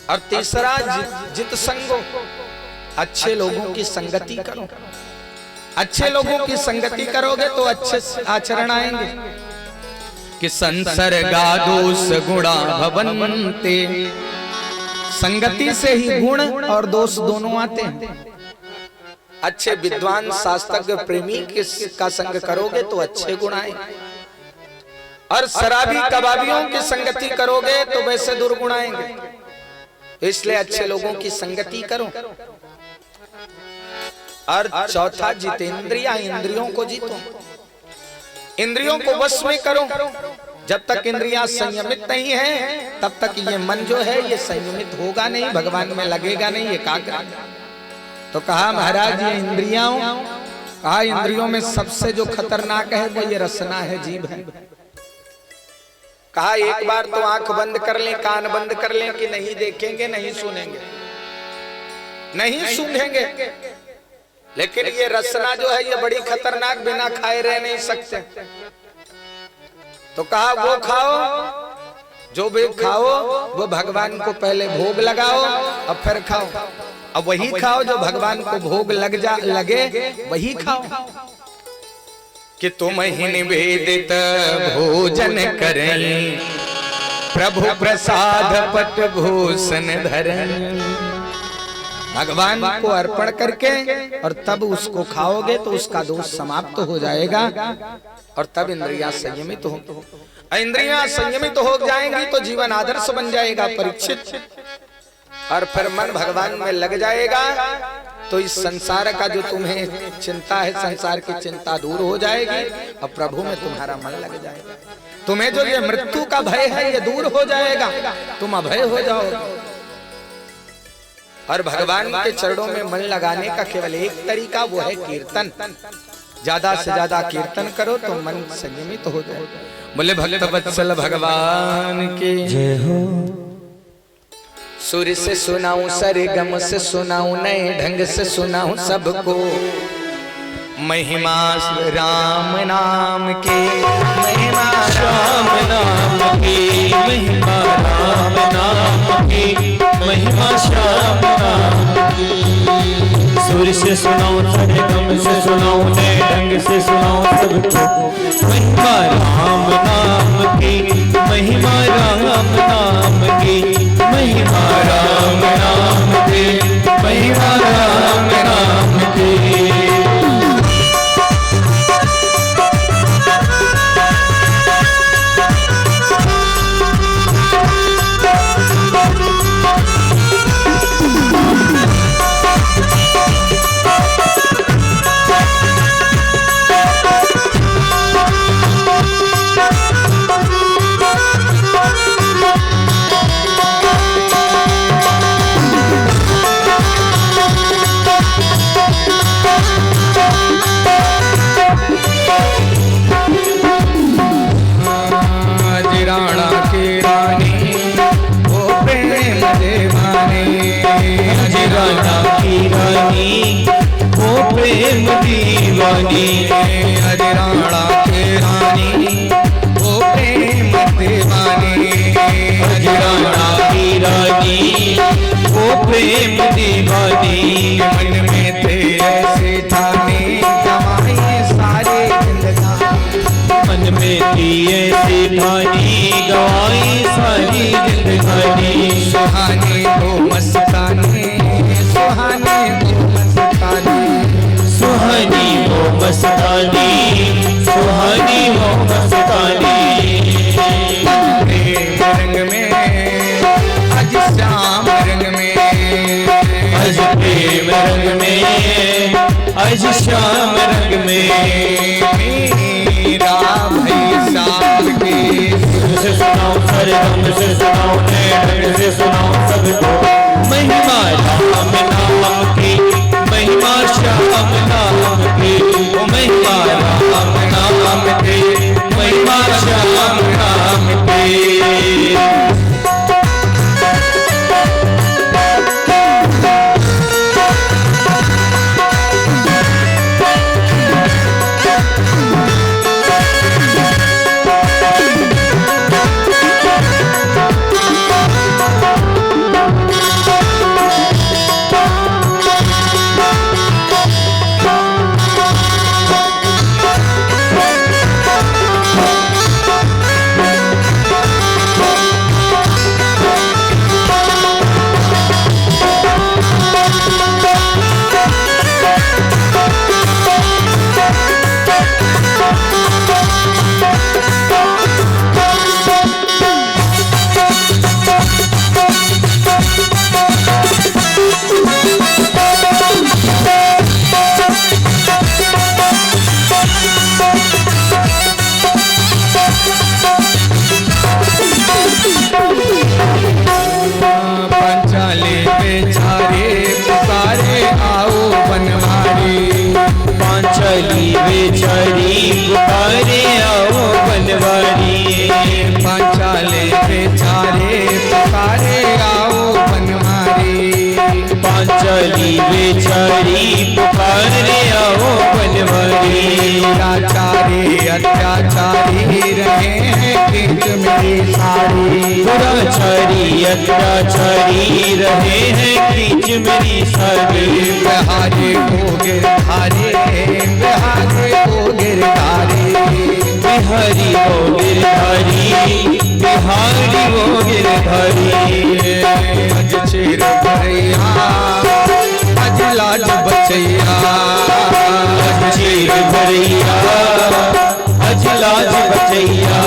और तीसरा जित संगो, अच्छे लोगों की संगति करो। अच्छे लोगों की संगति करोगे तो अच्छे आचरण आएंगे। कि संसर्गा दोष गुणा भवन्ते, संगति से ही गुण और दोष दोनों आते हैं। अच्छे विद्वान शास्त्रज्ञ प्रेमी का संग करोगे तो अच्छे गुण आएंगे, और शराबी कबाबियों की संगति करोगे तो वैसे दुर्गुण आएंगे। इसलिए अच्छे लोगों की संगति करो। और चौथा जितेंद्रिया, इंद्रियों को जीतो, इंद्रियों को वश में करो। जब तक इंद्रियां संयमित नहीं है तब तक ये मन जो है ये संयमित होगा नहीं, भगवान में लगेगा नहीं, एकाग्र। तो कहा महाराज ये इंद्रियां, कहा इंद्रियों में सबसे जो खतरनाक है वो ये रसना है, जीभ है। कहा एक बार तो आंख बंद कर लें, कान बंद कर लें कि नहीं देखेंगे, नहीं सुनेंगे, नहीं सूंघेंगे। लेकिन ये रसना जो है ये बड़ी खतरनाक, बिना खाए रह नहीं सकते। तो कहा वो खाओ, जो भी खाओ वो भगवान को पहले भोग लगाओ और फिर खाओ। अब वही खाओ जो भगवान को भोग लगे वही खाओ। कि तुम ही निवेदित भोजन करें, प्रभु प्रसाद पट भूषण धरें। भगवान को अर्पण करके और तब उसको खाओगे तो उसका दोष समाप्त हो जाएगा, और तब इंद्रियां संयमित हो। इंद्रियां संयमित हो जाएंगी तो जीवन आदर्श बन जाएगा परीक्षित। और फिर मन भगवान में लग जाएगा तो इस संसार का जो तुम्हें चिंता है, संसार की चिंता दूर हो जाएगी और प्रभु में तुम्हारा मन लग जाएगा। तुम्हें जो ये मृत्यु का भय है ये दूर हो जाएगा, तुम अभय हो जाओगे। और भगवान के चरणों में मन लगाने का केवल एक तरीका, वो है कीर्तन। ज्यादा से ज्यादा कीर्तन करो तो मन संयमित हो जाए। बोले भक्त वत्सल भगवान की जय हो। सुर से सुनाऊं, सरगम से सुनाऊं, नए ढंग से सुनाऊं सबको महिमा राम नाम की, महिमा राम नाम की, महिमा राम नाम की, महिमा श्याम नाम की। सुर से सुनाओ, सरगम से सुनाओ, नए ढंग से सुनाओ सबको। महिमा राम नाम की, महिमा राम नाम की, महिमा राम नाम की, महिमा राम नाम की। प्रेम दीवानी, अरे राणा के रानी वो प्रेम दीवानी, अरे राणा की रानी वो प्रेम दीवानी। मन में थे ऐसे ठाने गवाए सारे जिंदगानी, मन में थी ऐसी ठानी गवाई सारी जिंदगानी। सुहाने वो मस्ताने, सुहाने वो मस्ताने, सुहानी वो मस्तानी, सुहानी वो मस्तानी। प्रेम रंग में आज श्याम रंग में, आज प्रेम रंग में, आज श्याम रंग में। मेरा भाई साहब के सुर से सुनाओ, सरगम से सुनाओ, नए ढंग से सुनाओ सबको। महिमा राम नाम की, महिमा श्याम नाम की, ओ महिमा राम नाम की, महिमा श्याम नाम की। पांचाली बेचारी पुकारे आओ बनवारी, पांचाले बेचारे पुकारे आओ बनवारी, पांचाली बेचारी पुकारे आओ बनवारी। अत्याचारी अत्याचारी रहे हैं खींच मेरी साड़ी, दुराचारी अत्याचारी रहे हैं खींच मेरी साड़ी। बिहारी को गिरधारी, बिहारी को गिरधारी, बिहारी वो गिरधारी, बिहारी वो गिरधारी। अज चेर भरैया अज लाज बचैया, अज चेर भरैया अज लाज बचैया।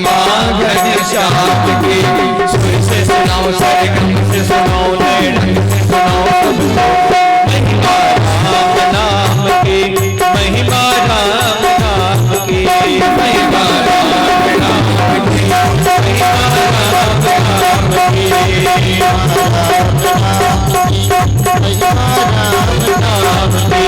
माँ घनश्याम के सुर से सुनाओ, सरगम से सुनाओ, नए ढंग से सुनाओ सबको। महिमा राम नाम की, महिमा राम नाम की, महिमा राम नाम की, महिमा राम नाम की, महिमा राम नाम की।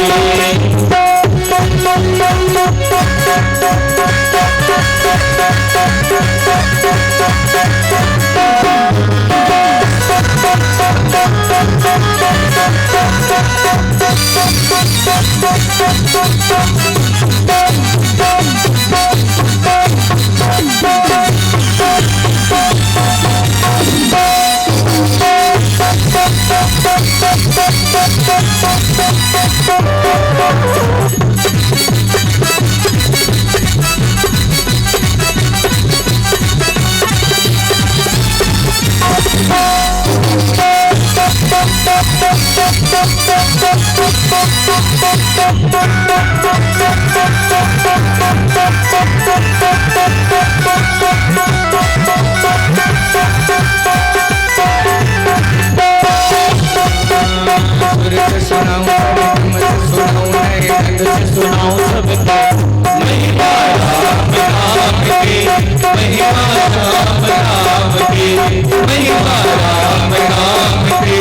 सुनाऊं सबको महिमा राम नाम की, महिमा राम नाम की, महिमा राम नाम की,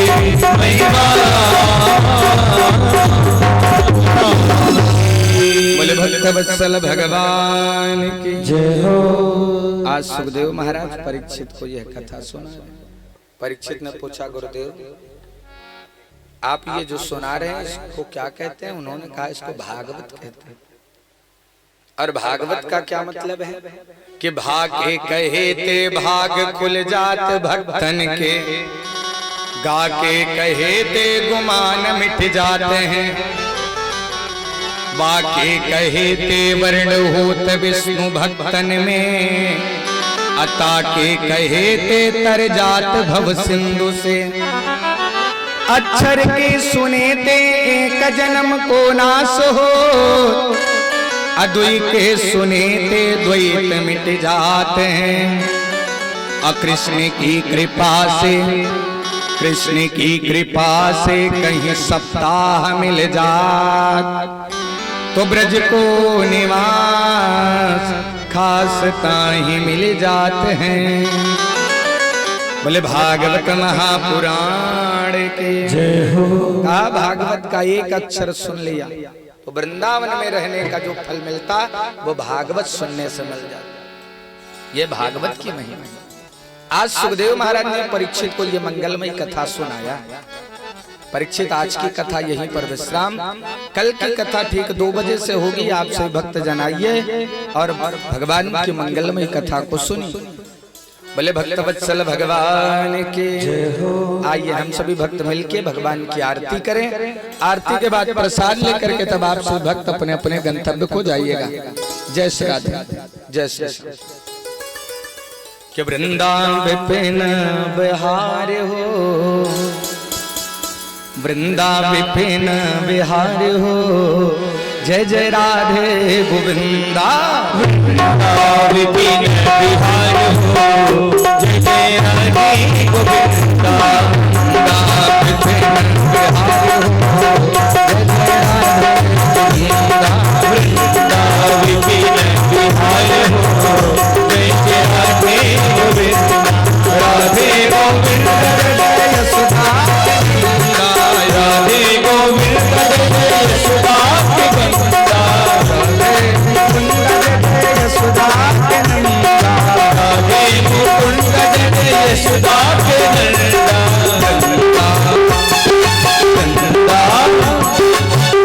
महिमा बोले भक्त वत्सल भगवान की जय हो। आज सुखदेव महाराज परीक्षित को यह कथा सुना। परीक्षित ने पूछा, गुरुदेव आप ये जो सुना रहे हैं इसको क्या कहते हैं? उन्होंने कहा इसको भागवत कहते हैं। और भागवत का क्या मतलब है? कि भागे कहे ते भाग खुल जात भक्तन के, गा के कहे ते गुमान मिट जाते हैं, बाके कहे ते वर्ण होत विष्णु भक्तन में, अता के कहे ते तर जात भव सिंधु से, अक्षर के सुने ते एक जन्म को नाश हो, अद्वैत के सुने ते द्वैत मिट जाते हैं, अकृष्ण की कृपा से, कृष्ण की कृपा से कहीं सप्ताह मिल जात, तो ब्रज को निवास खासता ही मिल जाते हैं। बोले भागवत महापुराण के जय हो। कहा भागवत का एक अक्षर सुन लिया तो वृंदावन में रहने का जो फल मिलता वो भागवत सुनने से मिल जाता। ये भागवत की महिमा है। आज सुखदेव महाराज ने परीक्षित को ये मंगलमयी कथा सुनाया। परीक्षित आज की कथा यहीं पर विश्राम, कल की कथा ठीक 2 बजे से होगी। आप सभी भक्त जनाइए और भगवान की मंगलमयी कथा को सुनिए। बोले भक्त वत्सल भगवान के आइए हम सभी भक्त मिलके भगवान की आरती करें। आरती के बाद प्रसाद लेकर के तब आप सभी भक्त अपने अपने गंतव्य को जाइएगा। जय श्री राधे, जय श्री राधे। कि वृंदावन विपिन बिहार हो, वृंदावन विपिन बिहार हो, जय जय राधे गोविंदा। विपिन बिहार हो, जय जय राधे गोविंदा। विपिन बिहार हो, जय जय राधे गोविंदा। विपिन बिहार हो, जय जय राधे गोविंदा। राधे गोविंद जय यशोदा, राधे गोविंद जय यशोदा के बंदा, राधे गोविंद जय यशोदा के नंदा, राधे गोविंद जय यशोदा के नंदा। नंदा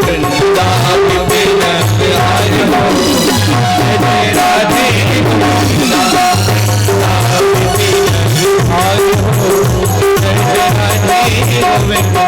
नंदा विपिन बिहार हो, जय जय राधे गोविंदा। विपिन बिहार हो, जय जय राधे गोविंदा।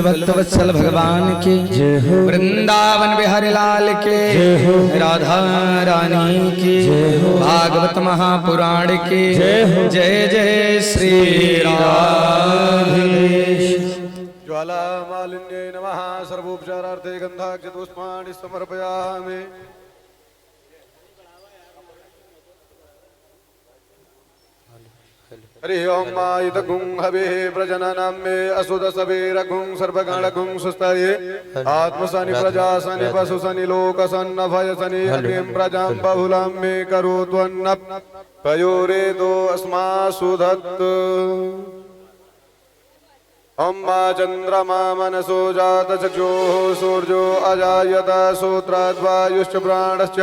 भक्त वत्सल भगवान के, वृंदावन बिहारी लाल के, राधा रानी की, भागवत महापुराण के, जय जय श्री राधे। ज्वाला मालिन्ये नमः। सर्वोपचारार्थे गन्धाक्षतपुष्पाणि समर्पयामि। हरि ओम मायुतगुं हवे प्रजननं मे असुदसवेरगुं सर्वगणगुं सुस्तये आत्मसनि प्रजासनि पशुसनि लोकसन्नभयसनि अग्निं प्रजां बहुलं मे करोत्वन्न पयोरेदो अस्मासु धत्त। अम्मा चंद्रमा मनसो जात चक्षुः सूर्यो अजायत श्रोत्राद्वायुश्च प्राणश्च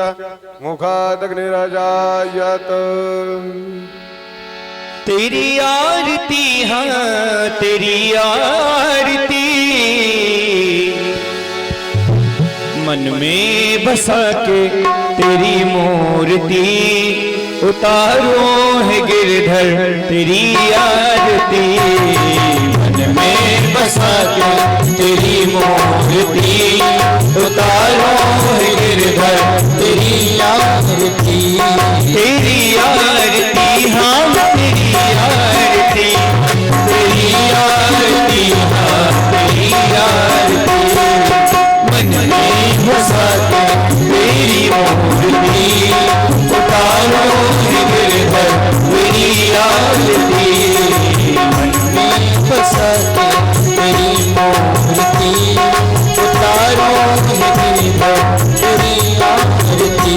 मुखादग्निरजायत। तेरी आरती हाँ तेरी आरती मन में बसा के तेरी मूर्ति उतारो है गिरधर तेरी आरती। मन में बसा के तेरी मूर्ति उतारो है गिरधर तेरी आरती। तेरी आरती हाँ तेरी आरती तेरी आरती हाँ तेरी आरती। मन में बसा के तेरी मूर्ति उतारो है गिरधर तेरी आरती। मन में बसा के तेरी मूर्ति उतारो है गिरधर तेरी आरती।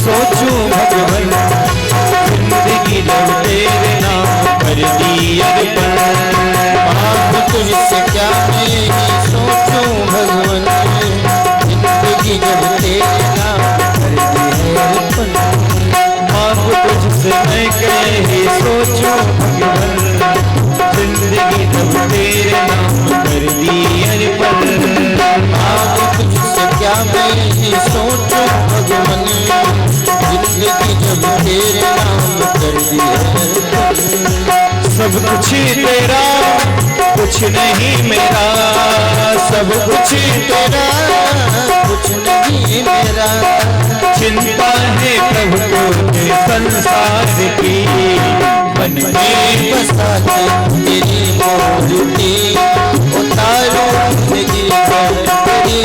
सोचूं भगवन जिंदगी जब तेरे नाम कर दी अर्पण। आप तुझसे क्या मैं सोचूं भगवन जिंदगी जब तेरे नाम कर दी अर्पण। आप तुझसे मैं कहे सोचूं भगवन जिंदगी जब तेरे नाम कर दी अर्पण। आप तुझसे क्या मैं सोचूं भगवन जिंदगी जब तेरे नाम कर दिया। सब कुछ तेरा कुछ नहीं मेरा, सब कुछ तेरा कुछ नहीं मेरा। चिंता है प्रभु को संसार की, मन में बसा के तेरी मूर्ति उतारो तेरी आरती।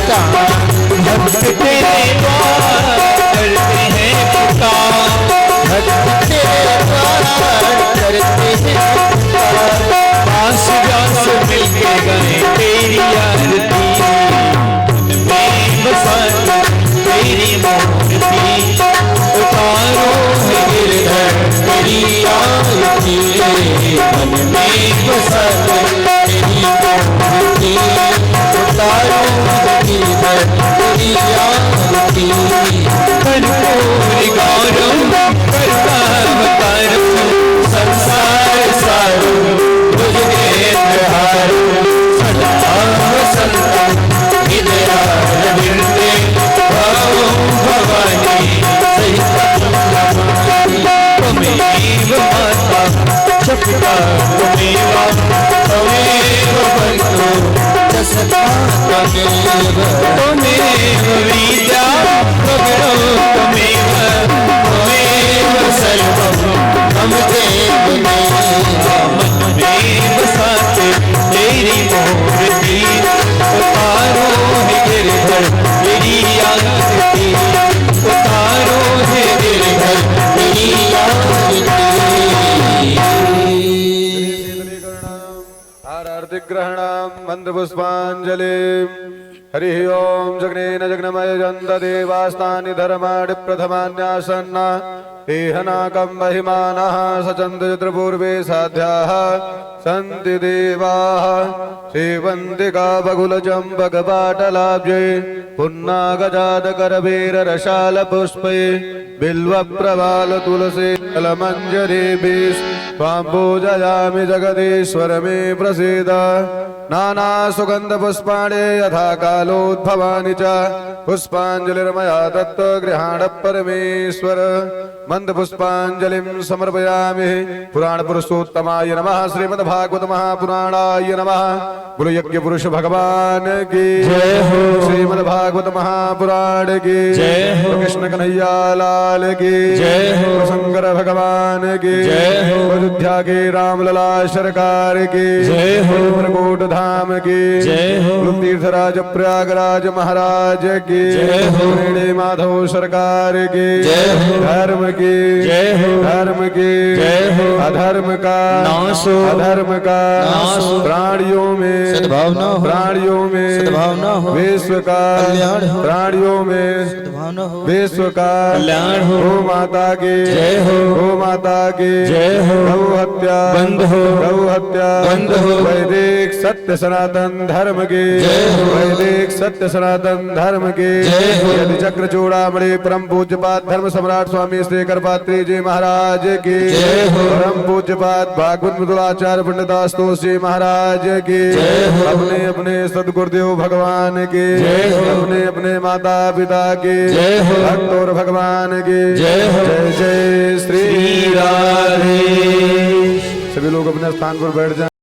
भक्त तेरे द्वार करते हैं पुकार, भक्त तेरे द्वार करते हैं पुकार। पास व्यास मिलके गए तेरी आरती, में बसा तेरी मूर्ति, उतारो है गिरधर तेरी आरती, मन में बसा तेरी मूर्ति, उतारो है गिरधर तेरी आरती। कर्पूर गौरव कर्तावतारम, संसार सारो भुजगेन्द्रहारो, सदा वसंतम हृदयारविंदे, भवो भवानी सहितं नमामि। त्वमेव माता जपिता त्वमेव, त्वमेव बन्धो जसता त्वमेव, त्वमेव विद्या प्रगणो त्वमेव, त्वमेव सर्वं मम देव मे। मन में बसाते तेरी मूर्ति, उतारो है गिरधर तेरी आरती, उतारो है गिरधर तेरी आरती। आरतिग्रहणं मन्त्रपुष्पाञ्जलिं। हरि ओम जगनेन जगनमय जन्त देवास्तानि धर्माणि प्रथमान्यासन्ना, एहनाकं महिमानः सचन्द चतुर्पूर्वे साध्याः सन्ति देवाः। सेवन्तिका बकुलचम्पकपाटलाब्जे, पुन्नागजातकरवीररशालपुष्पे, बिल्वप्रवालतुलसी फलमञ्जरीभिः त्वां पूजयामि जगदीश्वर मे प्रसीद। नानासुगन्धपुष्पाणि यथा कालोद्भवानि च, पुष्पाञ्जलिर्मया दत्त गृहाण परमेश्वर। मन्दपुष्पाञ्जलिं समर्पयामि। पुराणपुरुषोत्तमाय नमः। श्रीमद्भागवत महापुराणाय नमः। बोलो यज्ञ पुरुष भगवान की जय हो। श्रीमद्भागवत महापुराण की जय हो। कृष्ण कन्हैया लाल की जय हो। शंकर भगवान की जय हो। अयोध्या के रामलला सरकार की जय हो। कोट धाम की जय हो। तीर्थराज प्रयागराज महाराज की जय हो। रेणे माधव सरकार की जय हो। धर्म की जय हो। धर्म की जय हो। अधर्म का नाश हो। अधर्म का नाश हो। प्राणियों में सद्भावना हो। प्राणियों में सद्भावना हो। विश्व का कल्याण हो। प्राणियों में सद्भावना हो। विश्व का कल्याण हो। गौ माता की जय हो। गौ माता की जय हो। गौ हत्या बंद हो। गौ हत्या बंद हो। वैदिक सत्य सनातन धर्म की जय हो। वैदिक सत्य सनातन धर्म की जय हो। यदि चक्र चूड़ामणि परम पूज्यपाद धर्म सम्राट स्वामी श्री करपात्री जी महाराज की जय हो। परम पूज्यपाद भागवत मृदुलाचार्य पंडितास तुलसी महाराज की जय हो। अपने अपने सदगुरुदेव भगवान की जय हो। अपने अपने माता पिता की जय हो। भक्त और भगवान की जय हो। जय जय श्री राधे। सभी लोग अपने स्थान पर बैठ जाएं।